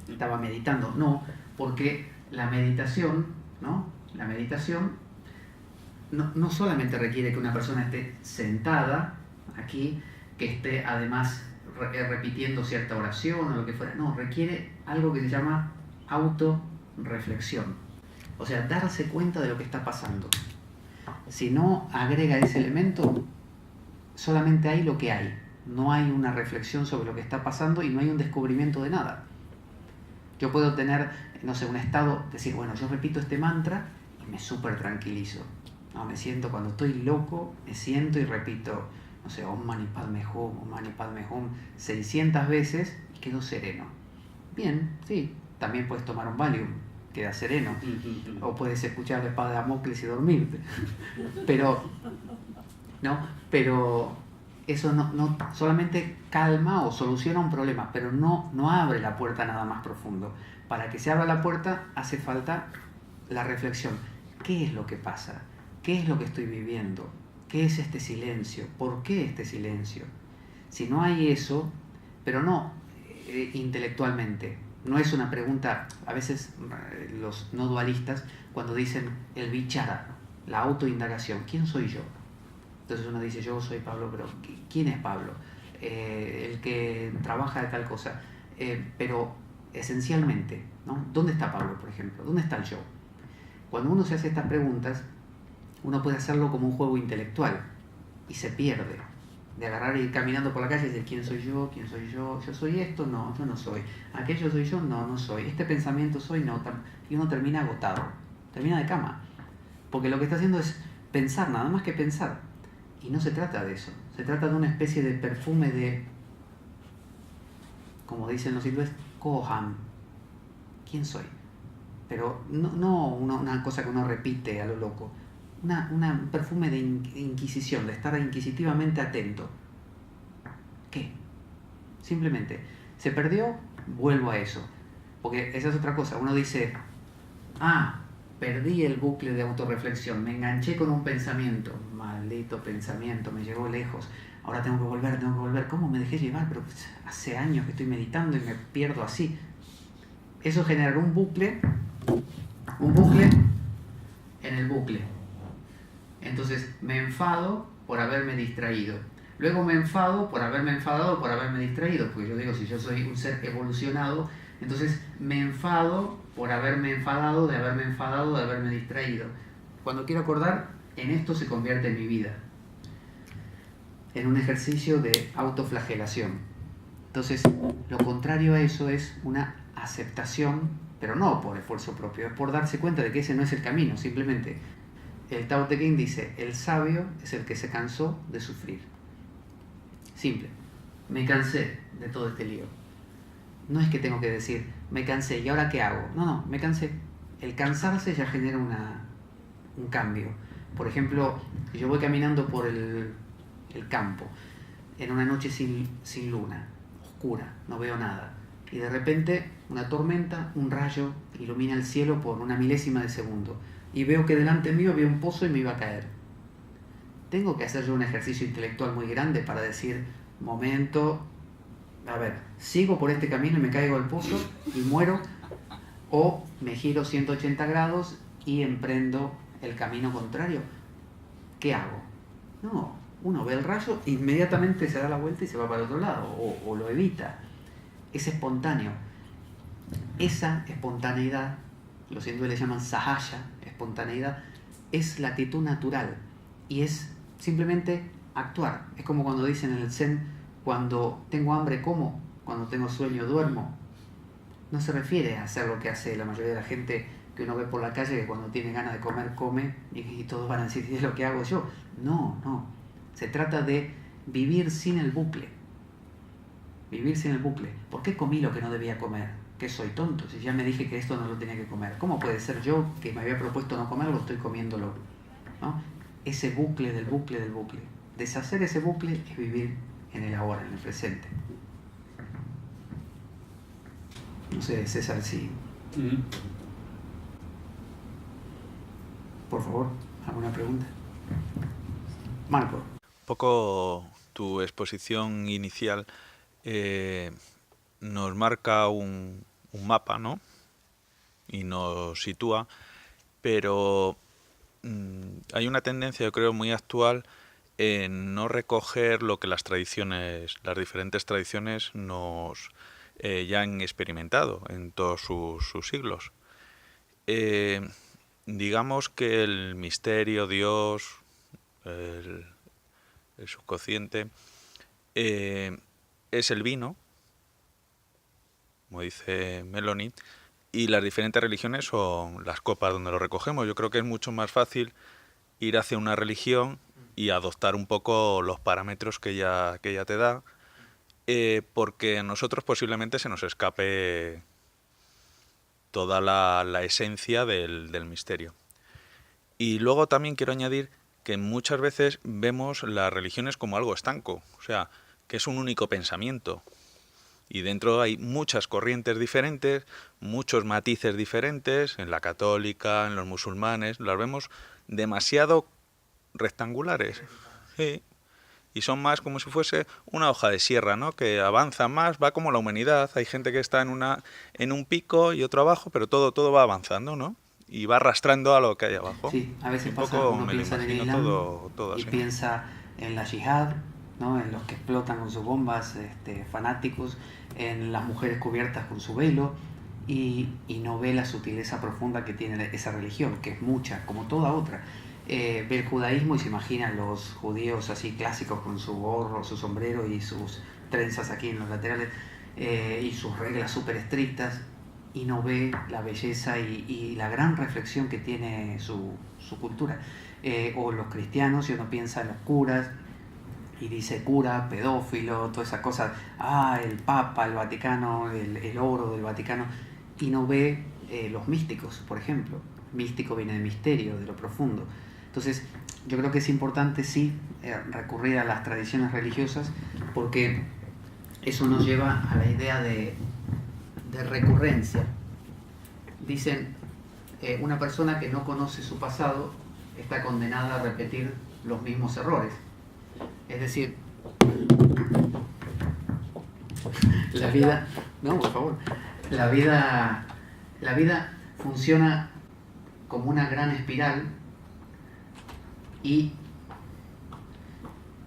A: Estaba meditando. No, porque la meditación, ¿no? La meditación no solamente requiere que una persona esté sentada aquí, que esté además repitiendo cierta oración o lo que fuera. No, requiere algo que se llama autorreflexión. O sea, darse cuenta de lo que está pasando. Si no agrega ese elemento, solamente hay lo que hay. No hay una reflexión sobre lo que está pasando y no hay un descubrimiento de nada. Yo puedo tener, no sé, un estado, decir, bueno, yo repito este mantra y me súper tranquilizo. No, me siento, cuando estoy loco, me siento y repito, no sé, Om Mani Padme Hum 600 veces y quedo sereno. Bien, sí, también puedes tomar un Valium, queda sereno. O puedes escuchar la espada de Damocles y dormirte. Pero eso no solamente calma o soluciona un problema, pero no abre la puerta a nada más profundo. Para que se abra la puerta hace falta la reflexión. ¿Qué es lo que pasa? ¿Qué es lo que estoy viviendo? ¿Qué es este silencio? ¿Por qué este silencio? Si no hay eso, pero no intelectualmente, no es una pregunta. A veces los no dualistas, cuando dicen el vichara, la autoindagación, ¿quién soy yo? Entonces uno dice, yo soy Pablo, pero ¿quién es Pablo? El que trabaja de tal cosa. Pero esencialmente, ¿no? ¿Dónde está Pablo, por ejemplo? ¿Dónde está el yo? Cuando uno se hace estas preguntas, uno puede hacerlo como un juego intelectual y se pierde. De agarrar y ir caminando por la calle y decir, ¿quién soy yo? ¿Quién soy yo? ¿Yo soy esto? No, yo no soy. ¿Aquello soy yo? No, no soy. ¿Este pensamiento soy? No. Y uno termina agotado, termina de cama. Porque lo que está haciendo es pensar, nada más que pensar. Y no se trata de eso. Se trata de una especie de perfume de, como dicen los hindúes, Koham. ¿Quién soy? Pero no una cosa que uno repite a lo loco. Un perfume de inquisición, de estar inquisitivamente atento. ¿Qué? Simplemente, se perdió, vuelvo a eso. Porque esa es otra cosa. Uno dice, perdí el bucle de autorreflexión, me enganché con un pensamiento. Maldito pensamiento, me llegó lejos. Ahora tengo que volver. ¿Cómo me dejé llevar? Pero hace años que estoy meditando y me pierdo así. Eso generará un bucle en el bucle. Entonces me enfado por haberme distraído. Luego me enfado por haberme enfadado por haberme distraído. Porque yo digo, si yo soy un ser evolucionado, entonces me enfado por haberme enfadado, de haberme distraído. Cuando quiero acordar, en esto se convierte mi vida. En un ejercicio de autoflagelación. Entonces, lo contrario a eso es una aceptación, pero no por esfuerzo propio, es por darse cuenta de que ese no es el camino. Simplemente, el Tao Te Ching dice, el sabio es el que se cansó de sufrir. Simple. Me cansé de todo este lío. No es que tengo que decir, me cansé, ¿y ahora qué hago? No, me cansé. El cansarse ya genera un cambio. Por ejemplo, yo voy caminando por el campo, en una noche sin luna, oscura, no veo nada. Y de repente, una tormenta, un rayo, ilumina el cielo por una milésima de segundo. Y veo que delante mío había un pozo y me iba a caer. Tengo que hacer yo un ejercicio intelectual muy grande para decir, momento, a ver, sigo por este camino y me caigo al pozo y muero, o me giro 180 grados y emprendo el camino contrario. ¿Qué hago? No, uno ve el rayo, inmediatamente se da la vuelta y se va para el otro lado, o lo evita. Es espontáneo. Esa espontaneidad, los hindúes le llaman sahaya, espontaneidad, es la actitud natural y es simplemente actuar. Es como cuando dicen en el Zen, cuando tengo hambre como, cuando tengo sueño duermo. No se refiere a hacer lo que hace la mayoría de la gente que uno ve por la calle, que cuando tiene ganas de comer, come, y todos van a decir, ¿es lo que hago yo? No. Se trata de vivir sin el bucle. Vivir sin el bucle. ¿Por qué comí lo que no debía comer? ¿Qué soy tonto? Si ya me dije que esto no lo tenía que comer. ¿Cómo puede ser yo, que me había propuesto no comerlo, estoy comiéndolo? ¿No? Ese bucle del bucle del bucle. Deshacer ese bucle es vivir en el ahora, en el presente. No sé, César, si... Por favor, ¿alguna pregunta? Marco.
E: Un poco tu exposición inicial nos marca un mapa, ¿no? Y nos sitúa, pero hay una tendencia, yo creo, muy actual en no recoger lo que las diferentes tradiciones nos ya han experimentado en todos sus siglos. Digamos que el misterio, Dios, el subconsciente, es el vino, como dice Melanie, y las diferentes religiones son las copas donde lo recogemos. Yo creo que es mucho más fácil ir hacia una religión y adoptar un poco los parámetros que ella te da, porque a nosotros posiblemente se nos escape toda la esencia del misterio. Y luego también quiero añadir que muchas veces vemos las religiones como algo estanco, o sea, que es un único pensamiento. Y dentro hay muchas corrientes diferentes, muchos matices diferentes, en la católica, en los musulmanes, las vemos demasiado rectangulares. Sí. Y son más como si fuese una hoja de sierra, ¿no? Que avanza más, va como la humanidad. Hay gente que está en un pico y otro abajo, pero todo va avanzando, ¿no? Y va arrastrando a lo que hay abajo.
A: Sí, a veces
E: Un
A: pasa,
E: poco
A: uno
E: me lo
A: piensa en el
E: imagino
A: Islam
E: todo
A: y
E: así.
A: piensa en la yihad, ¿no? En los que explotan con sus bombas fanáticos, en las mujeres cubiertas con su velo, y no ve la sutileza profunda que tiene esa religión, que es mucha, como toda otra. Ve el judaísmo y se imagina los judíos así clásicos con su gorro, su sombrero y sus trenzas aquí en los laterales, y sus reglas súper estrictas, y no ve la belleza y la gran reflexión que tiene su cultura. O los cristianos, y uno piensa en los curas y dice cura, pedófilo, toda esa cosa, el Papa, el Vaticano, el oro del Vaticano, y no ve los místicos, por ejemplo. Místico viene de misterio, de lo profundo. Entonces, yo creo que es importante, sí, recurrir a las tradiciones religiosas, porque eso nos lleva a la idea de recurrencia. Dicen, una persona que no conoce su pasado está condenada a repetir los mismos errores. Es decir, la vida, no, por favor, la vida funciona como una gran espiral, y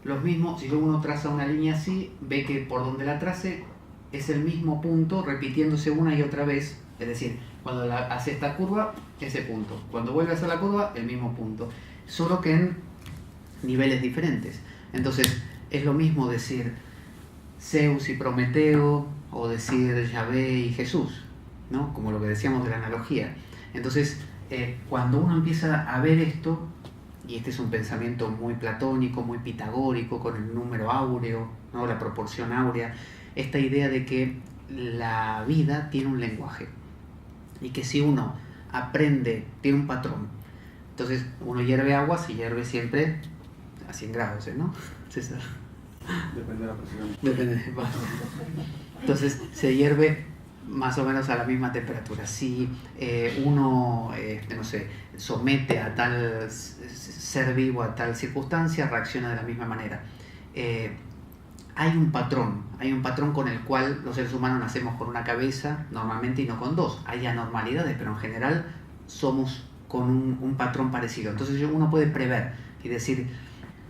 A: los mismos, si uno traza una línea así, ve que por donde la trace es el mismo punto repitiéndose una y otra vez. Es decir, cuando hace esta curva, ese punto. Cuando vuelve a hacer la curva, el mismo punto. Solo que en niveles diferentes. Entonces, es lo mismo decir Zeus y Prometeo, o decir Yahvé y Jesús, ¿no? Como lo que decíamos de la analogía. Entonces, cuando uno empieza a ver esto, y este es un pensamiento muy platónico, muy pitagórico, con el número áureo, ¿no? La proporción áurea, esta idea de que la vida tiene un lenguaje, y que si uno aprende, tiene un patrón. Entonces, uno hierve agua, se hierve siempre a 100 grados, ¿no, César?
D: Depende de la presión.
A: Depende. Entonces, se hierve más o menos a la misma temperatura. Si uno, no sé, somete a tal ser vivo a tal circunstancia, reacciona de la misma manera. Hay un patrón con el cual los seres humanos nacemos con una cabeza normalmente y no con dos. Hay anormalidades, pero en general somos con un patrón parecido. Entonces uno puede prever y decir,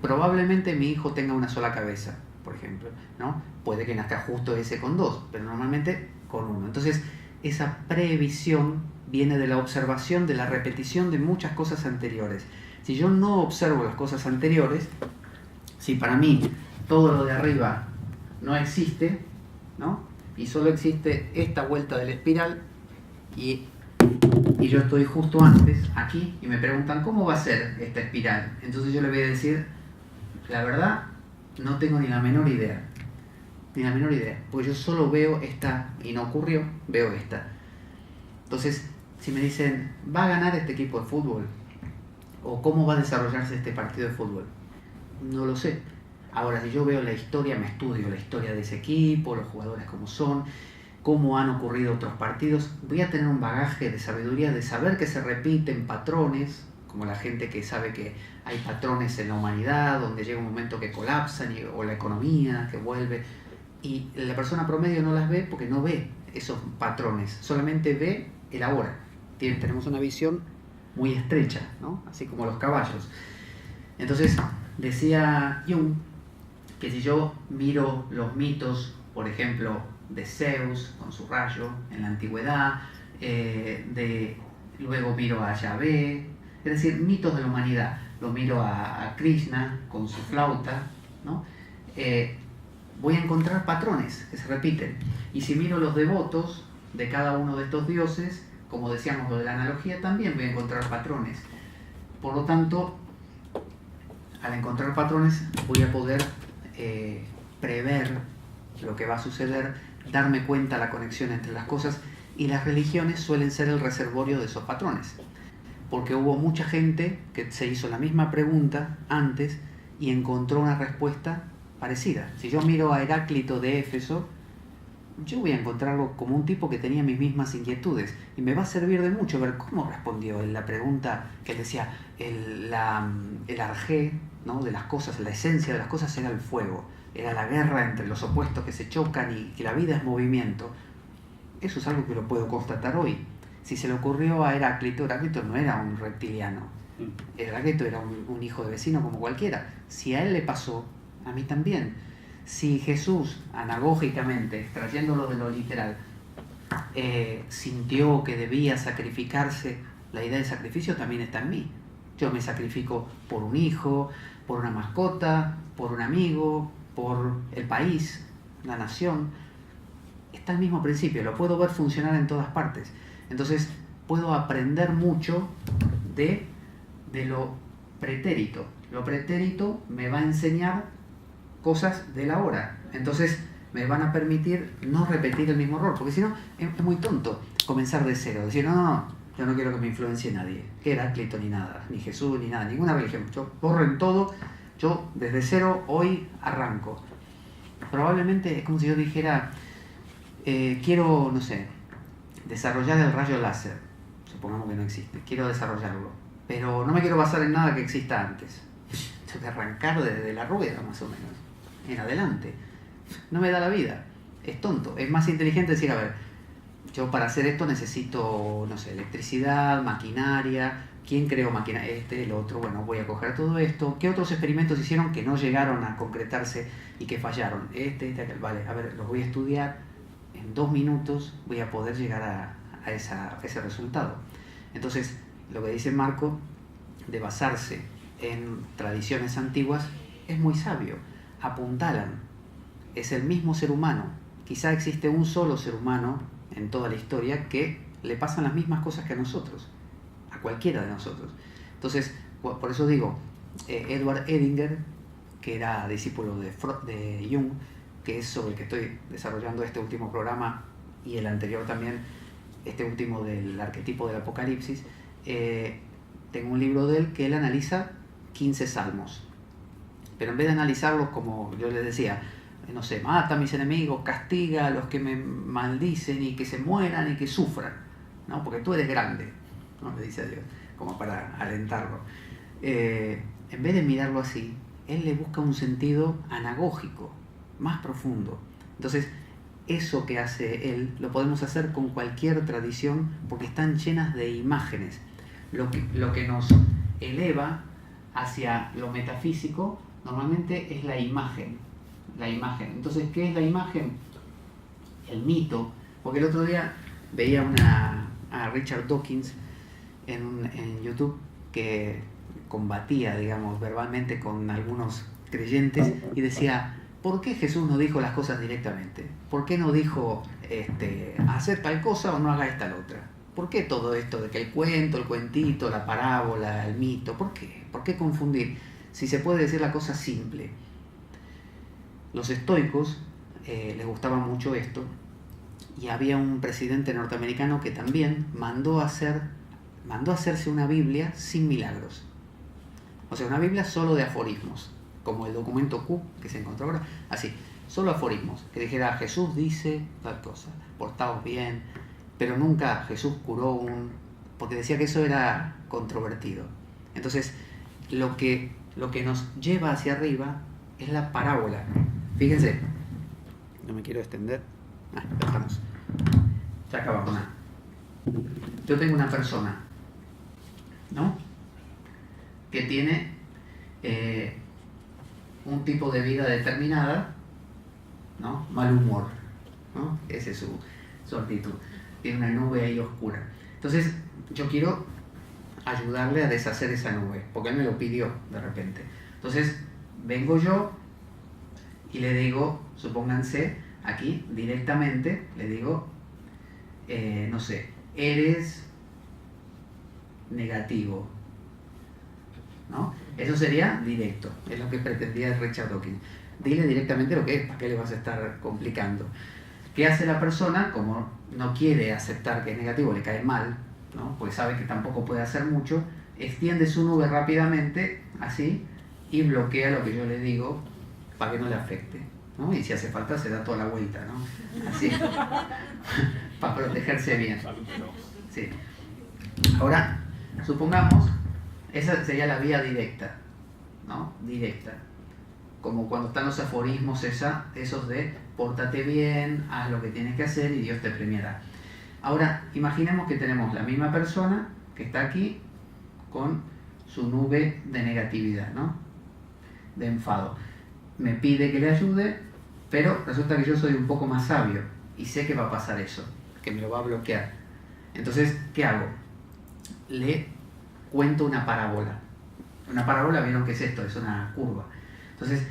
A: probablemente mi hijo tenga una sola cabeza, por ejemplo, ¿no? Puede que nazca justo ese con dos, pero normalmente con uno. Entonces esa previsión viene de la observación, de la repetición de muchas cosas anteriores. Si yo no observo las cosas anteriores, si para mí todo lo de arriba no existe, ¿no? Y solo existe esta vuelta de la espiral, y yo estoy justo antes, aquí, y me preguntan ¿cómo va a ser esta espiral? Entonces yo le voy a decir, la verdad, no tengo ni la menor idea, porque yo solo veo esta, y no ocurrió, veo esta. Entonces, si me dicen, ¿va a ganar este equipo de fútbol? ¿O cómo va a desarrollarse este partido de fútbol? No lo sé. Ahora, si yo veo la historia, me estudio la historia de ese equipo, los jugadores cómo son, cómo han ocurrido otros partidos, voy a tener un bagaje de sabiduría, de saber que se repiten patrones, como la gente que sabe que hay patrones en la humanidad, donde llega un momento que colapsan, o la economía que vuelve, y la persona promedio no las ve porque no ve esos patrones, solamente ve el ahora. Tenemos una visión muy estrecha, ¿no? Así como los caballos. Entonces, decía Jung que si yo miro los mitos, por ejemplo, de Zeus con su rayo en la antigüedad, luego miro a Yahvé, es decir, mitos de la humanidad, lo miro a Krishna con su flauta, ¿no? Voy a encontrar patrones que se repiten. Y si miro los devotos de cada uno de estos dioses, como decíamos lo de la analogía, también voy a encontrar patrones. Por lo tanto, al encontrar patrones voy a poder prever lo que va a suceder, darme cuenta la conexión entre las cosas, y las religiones suelen ser el reservorio de esos patrones, porque hubo mucha gente que se hizo la misma pregunta antes y encontró una respuesta parecida. Si yo miro a Heráclito de Éfeso, yo voy a encontrarlo como un tipo que tenía mis mismas inquietudes, y me va a servir de mucho ver cómo respondió en la pregunta que él decía, el arjé, ¿no?, de las cosas, la esencia de las cosas era el fuego, era la guerra entre los opuestos que se chocan y que la vida es movimiento. Eso es algo que lo puedo constatar hoy. Si se le ocurrió a Heráclito, Heráclito no era un reptiliano, Heráclito era un hijo de vecino como cualquiera. Si a él le pasó, a mí también. Si Jesús, anagógicamente, trayéndolo de lo literal, sintió que debía sacrificarse, la idea de sacrificio también está en mí. Yo me sacrifico por un hijo, por una mascota, por un amigo, por el país, la nación. Está el mismo principio, lo puedo ver funcionar en todas partes. Entonces puedo aprender mucho de lo pretérito. Lo pretérito me va a enseñar cosas del ahora. Entonces me van a permitir no repetir el mismo error, porque si no es muy tonto comenzar de cero, decir no, yo no quiero que me influencie nadie, Heráclito ni nada, ni Jesús ni nada, ninguna religión, yo borro en todo, yo desde cero hoy arranco. Probablemente es como si yo dijera, quiero, no sé, desarrollar el rayo láser, supongamos que no existe, quiero desarrollarlo, pero no me quiero basar en nada que exista antes, tengo que arrancar desde la rueda más o menos, en adelante. No me da la vida, es tonto. Es más inteligente decir, a ver, yo para hacer esto necesito, no sé, electricidad, maquinaria. ¿Quién creó maquinaria? El otro. Bueno, voy a coger todo esto. ¿Qué otros experimentos hicieron que no llegaron a concretarse y que fallaron? Aquel. Vale, a ver, los voy a estudiar. En 2 minutos voy a poder llegar a ese resultado. Entonces, lo que dice Marco de basarse en tradiciones antiguas es muy sabio. Apuntalan. Es el mismo ser humano. Quizá existe un solo ser humano en toda la historia que le pasan las mismas cosas que a nosotros, a cualquiera de nosotros. Entonces, por eso digo, Edward Edinger, que era discípulo de Jung, que es sobre el que estoy desarrollando este último programa y el anterior también, este último del arquetipo del Apocalipsis, tengo un libro de él que él analiza 15 salmos. Pero en vez de analizarlos como yo les decía, no sé, mata a mis enemigos, castiga a los que me maldicen y que se mueran y que sufran, ¿no? Porque tú eres grande, ¿no?, le dice a Dios, como para alentarlo. En vez de mirarlo así, él le busca un sentido anagógico, más profundo. Entonces, eso que hace él lo podemos hacer con cualquier tradición porque están llenas de imágenes. Lo que nos eleva hacia lo metafísico normalmente es la imagen. Entonces, ¿qué es la imagen? El mito. Porque el otro día veía a Richard Dawkins en YouTube que combatía, digamos, verbalmente con algunos creyentes y decía, ¿por qué Jesús no dijo las cosas directamente? ¿Por qué no dijo, hacer tal cosa o no haga esta otra? ¿Por qué todo esto de que el cuento, el cuentito, la parábola, el mito? ¿Por qué? ¿Por qué confundir? Si se puede decir la cosa simple. Los estoicos les gustaba mucho esto, y había un presidente norteamericano que también mandó hacerse una Biblia sin milagros. O sea, una Biblia solo de aforismos, como el documento Q que se encontró ahora, así, solo aforismos, que dijera Jesús dice tal cosa, portaos bien, pero nunca Jesús curó porque decía que eso era controvertido. Entonces, lo que nos lleva hacia arriba es la parábola. Fíjense, no me quiero extender. Ya estamos. Ya acabamos. Yo tengo una persona, ¿no?, que tiene un tipo de vida determinada, ¿no?, mal humor, ¿no? Ese es su actitud. Tiene una nube ahí oscura. Entonces, yo quiero ayudarle a deshacer esa nube, porque él me lo pidió de repente. Entonces, vengo yo y le digo, supónganse, aquí directamente, le digo, no sé, eres negativo, ¿no? Eso sería directo, es lo que pretendía Richard Dawkins. Dile directamente lo que es, ¿para qué le vas a estar complicando? ¿Qué hace la persona? Como no quiere aceptar que es negativo, le cae mal, ¿no? Pues sabe que tampoco puede hacer mucho, extiende su nube rápidamente, así, y bloquea lo que yo le digo para que no le afecte, ¿no? Y si hace falta se da toda la vuelta, ¿no? Así, para protegerse bien. Sí. Ahora, supongamos, esa sería la vía directa, ¿no? Directa. Como cuando están los aforismos esos de pórtate bien, haz lo que tienes que hacer y Dios te premiará. Ahora, imaginemos que tenemos la misma persona que está aquí con su nube de negatividad, ¿no? De enfado. Me pide que le ayude, pero resulta que yo soy un poco más sabio y sé que va a pasar eso, que me lo va a bloquear. Entonces, ¿qué hago? Le cuento una parábola. Una parábola, ¿vieron qué es esto? Es una curva. Entonces,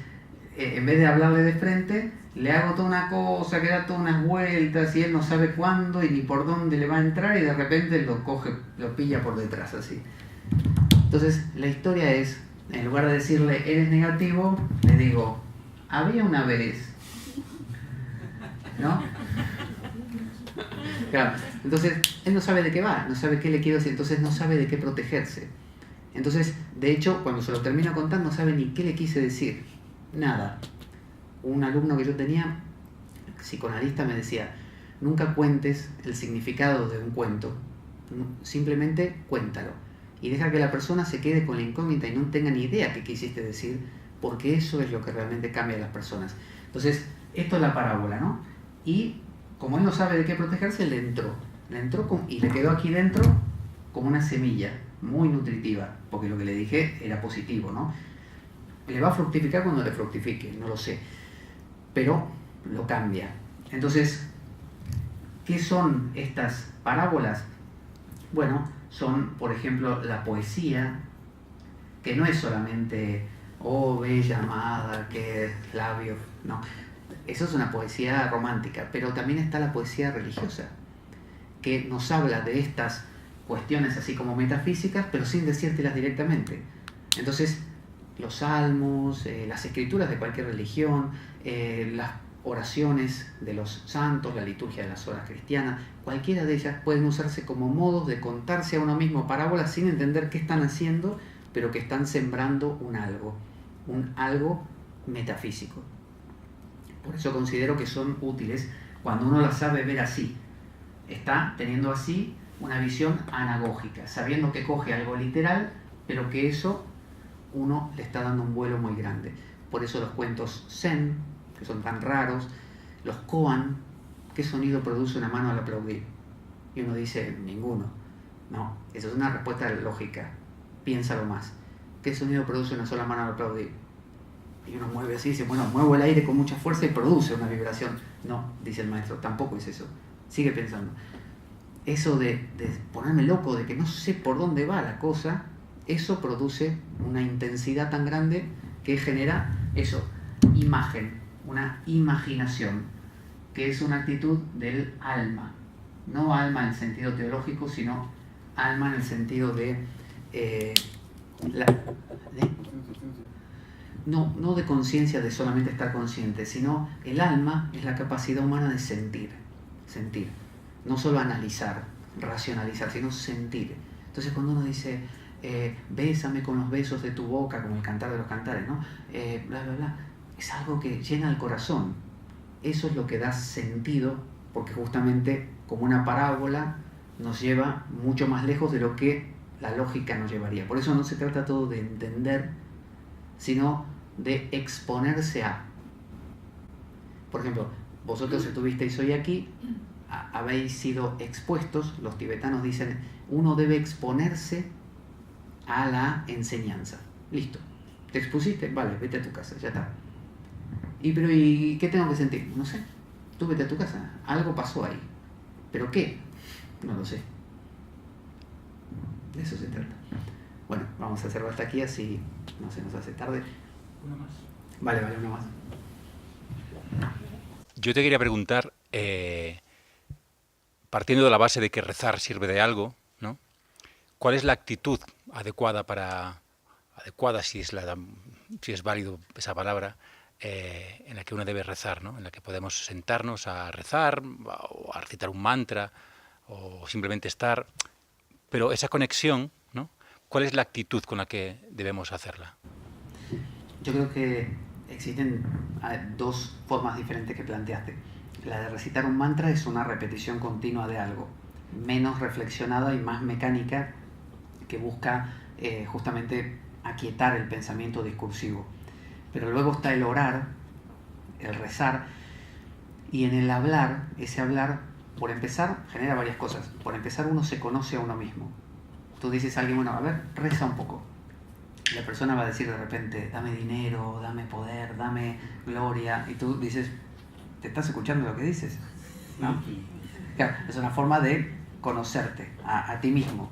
A: en vez de hablarle de frente, le hago toda una cosa que da todas unas vueltas y él no sabe cuándo y ni por dónde le va a entrar y de repente lo coge, lo pilla por detrás así. Entonces, la historia es, en lugar de decirle, eres negativo, le digo, había una vez, ¿no? Claro. Entonces, él no sabe de qué va, no sabe qué le quiero decir, entonces no sabe de qué protegerse. Entonces, de hecho, cuando se lo termino contando, no sabe ni qué le quise decir. Nada. Un alumno que yo tenía, psicoanalista, me decía, nunca cuentes el significado de un cuento, simplemente cuéntalo. Y deja que la persona se quede con la incógnita y no tenga ni idea qué quisiste decir, porque eso es lo que realmente cambia a las personas. Entonces, esto es la parábola, ¿no? Y como él no sabe de qué protegerse, le entró y le quedó aquí dentro como una semilla muy nutritiva, porque lo que le dije era positivo, ¿no? Le va a fructificar cuando le fructifique, no lo sé, pero lo cambia. Entonces, ¿qué son estas parábolas? Bueno, son, por ejemplo, la poesía, que no es solamente, oh, bella amada, qué labios, no. Eso es una poesía romántica, pero también está la poesía religiosa, que nos habla de estas cuestiones así como metafísicas, pero sin decírtelas directamente. Entonces, los salmos, las escrituras de cualquier religión, las oraciones de los santos, la liturgia de las horas cristianas, cualquiera de ellas pueden usarse como modos de contarse a uno mismo parábolas sin entender qué están haciendo, pero que están sembrando un algo metafísico. Por eso considero que son útiles cuando uno las sabe ver así. Está teniendo así una visión anagógica, sabiendo que coge algo literal, pero que eso uno le está dando un vuelo muy grande. Por eso los cuentos zen, que son tan raros, los koan, ¿qué sonido produce una mano al aplaudir? Y uno dice, ninguno. No, eso es una respuesta lógica. Piénsalo más. ¿Qué sonido produce una sola mano al aplaudir? Y uno mueve así y dice, bueno, muevo el aire con mucha fuerza y produce una vibración. No, dice el maestro, tampoco es eso. Sigue pensando. Eso de ponerme loco, de que no sé por dónde va la cosa, eso produce una intensidad tan grande que genera eso, imagen, una imaginación, que es una actitud del alma. No alma en el sentido teológico, sino alma en el sentido no de conciencia, de solamente estar consciente, sino el alma es la capacidad humana de sentir. No solo analizar, racionalizar, sino sentir. Entonces cuando uno dice, bésame con los besos de tu boca, como el cantar de los cantares, ¿no? Bla, bla, bla, es algo que llena el corazón. Eso es lo que da sentido, porque justamente como una parábola nos lleva mucho más lejos de lo que la lógica nos llevaría. Por eso no se trata todo de entender, sino de exponerse a. Por ejemplo, vosotros estuvisteis hoy aquí, habéis sido expuestos, los tibetanos dicen, uno debe exponerse a la enseñanza. Listo. ¿Te expusiste? Vale, vete a tu casa, ya está. ¿Pero y qué tengo que sentir? No sé. Tú vete a tu casa. Algo pasó ahí. ¿Pero qué? No lo sé. De eso se trata. Bueno, vamos a hacerlo hasta aquí, así no se nos hace tarde.
C: Una más.
A: Vale, una más.
F: Yo te quería preguntar, partiendo de la base de que rezar sirve de algo, ¿no? ¿Cuál es la actitud adecuada para adecuada, si es válido esa palabra, en la que uno debe rezar, ¿no? En la que podemos sentarnos a rezar o a recitar un mantra o simplemente estar. Pero esa conexión, ¿no? ¿Cuál es la actitud con la que debemos hacerla?
A: Yo creo que existen dos formas diferentes que planteaste. La de recitar un mantra es una repetición continua de algo, menos reflexionada y más mecánica, que busca justamente aquietar el pensamiento discursivo. Pero luego está el orar, el rezar, y en el hablar, ese hablar, por empezar, genera varias cosas. Por empezar, uno se conoce a uno mismo. Tú dices a alguien, bueno, a ver, reza un poco. La persona va a decir de repente, dame dinero, dame poder, dame gloria, y tú dices, ¿te estás escuchando lo que dices? ¿No? Claro, es una forma de conocerte a ti mismo,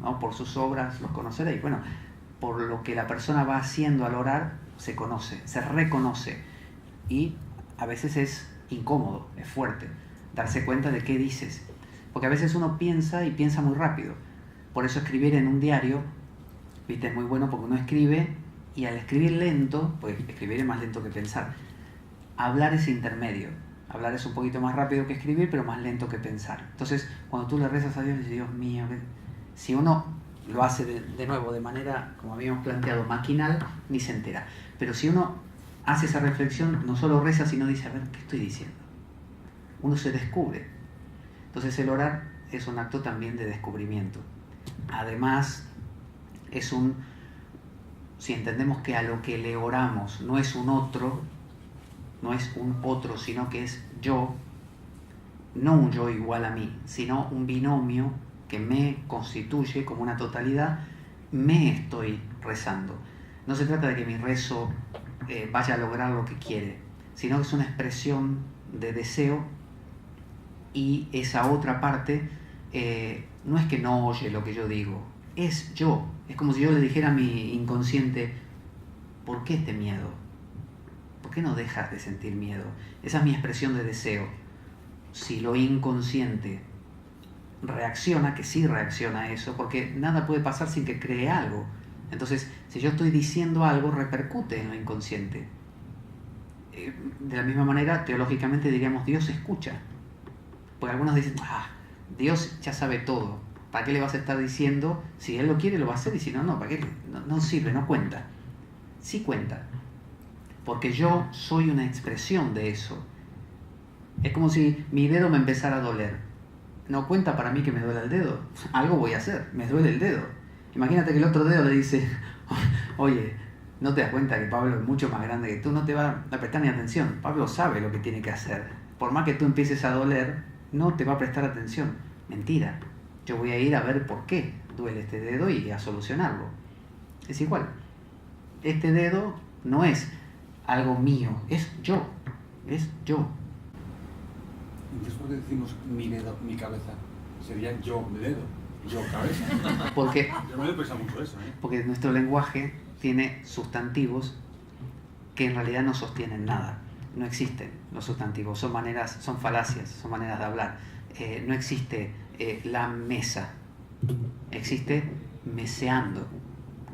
A: ¿no? Por sus obras los conoceréis. Bueno, por lo que la persona va haciendo al orar, se conoce, se reconoce, y a veces es incómodo, es fuerte, darse cuenta de qué dices, porque a veces uno piensa y piensa muy rápido. Por eso escribir en un diario, viste, es muy bueno, porque uno escribe, y al escribir lento, pues escribir es más lento que pensar. Hablar es intermedio, hablar es un poquito más rápido que escribir, pero más lento que pensar. Entonces, cuando tú le rezas a Dios, dices, Dios mío, si uno lo hace de nuevo de manera, como habíamos planteado, maquinal, ni se entera. Pero si uno hace esa reflexión, no solo reza, sino dice, a ver, ¿qué estoy diciendo? Uno se descubre. Entonces el orar es un acto también de descubrimiento. Además, si entendemos que a lo que le oramos no es un otro, sino que es yo, no un yo igual a mí, sino un binomio que me constituye como una totalidad, me estoy rezando. No se trata de que mi rezo vaya a lograr lo que quiere, sino que es una expresión de deseo, y esa otra parte no es que no oye lo que yo digo, es yo. Es como si yo le dijera a mi inconsciente, ¿por qué este miedo? ¿Por qué no dejas de sentir miedo? Esa es mi expresión de deseo. Si lo inconsciente reacciona, que sí reacciona a eso, porque nada puede pasar sin que cree algo. Entonces, si yo estoy diciendo algo, repercute en lo inconsciente. De la misma manera, teológicamente diríamos, Dios escucha. Porque algunos dicen, Dios ya sabe todo. ¿Para qué le vas a estar diciendo? Si Él lo quiere, lo va a hacer, y si no, no. ¿Para qué? No sirve, no cuenta. Sí cuenta. Porque yo soy una expresión de eso. Es como si mi dedo me empezara a doler. No cuenta para mí que me duele el dedo. Algo voy a hacer, me duele el dedo. Imagínate que el otro dedo le dice, oye, ¿no te das cuenta que Pablo es mucho más grande que tú? No te va a prestar ni atención. Pablo sabe lo que tiene que hacer. Por más que tú empieces a doler, no te va a prestar atención. Mentira. Yo voy a ir a ver por qué duele este dedo y a solucionarlo. Es igual. Este dedo no es algo mío, es yo. Es yo.
D: Entonces, ¿por qué decimos mi dedo, mi cabeza? Sería yo dedo, yo cabeza.
A: Porque,
D: Yo me he pensado mucho eso, ¿eh?
A: porque nuestro lenguaje tiene sustantivos que en realidad no sostienen nada. No existen los sustantivos, son falacias, son maneras de hablar. No existe la mesa, existe meseando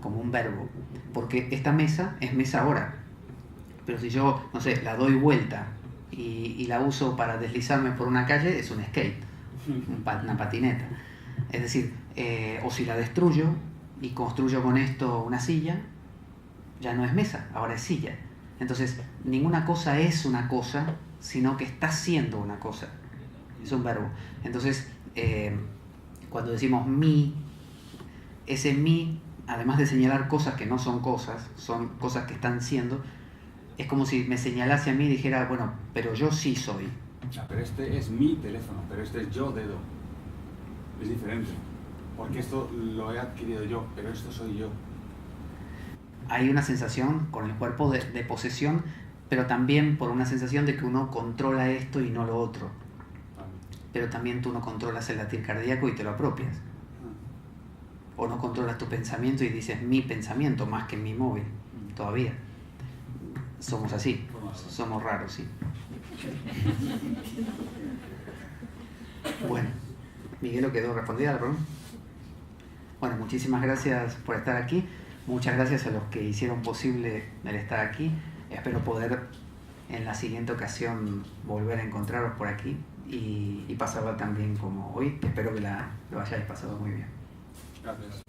A: como un verbo, porque esta mesa es mesa ahora, pero si yo, no sé, la doy vuelta y la uso para deslizarme por una calle, es un skate, una patineta. Es decir, o si la destruyo y construyo con esto una silla, ya no es mesa, ahora es silla. Entonces, ninguna cosa es una cosa, sino que está siendo una cosa. Es un verbo. Entonces, cuando decimos mi, ese mi, además de señalar cosas que no son cosas que están siendo, es como si me señalase a mí y dijera, bueno, pero yo sí soy.
D: Pero este es mi teléfono, pero este es yo dedo. Es diferente. Porque esto lo he adquirido yo, pero esto soy yo.
A: Hay una sensación con el cuerpo de posesión, pero también por una sensación de que uno controla esto y no lo otro. Pero también tú no controlas el latir cardíaco y te lo apropias. O no controlas tu pensamiento y dices mi pensamiento más que mi móvil. Todavía. Somos así. Somos raros, sí. Bueno, Miguel, ¿quedó respondida la pregunta? Bueno, muchísimas gracias por estar aquí. Muchas gracias a los que hicieron posible el estar aquí. Espero poder en la siguiente ocasión volver a encontraros por aquí y pasarla tan bien como hoy. Espero que lo hayáis pasado muy bien.
D: Gracias.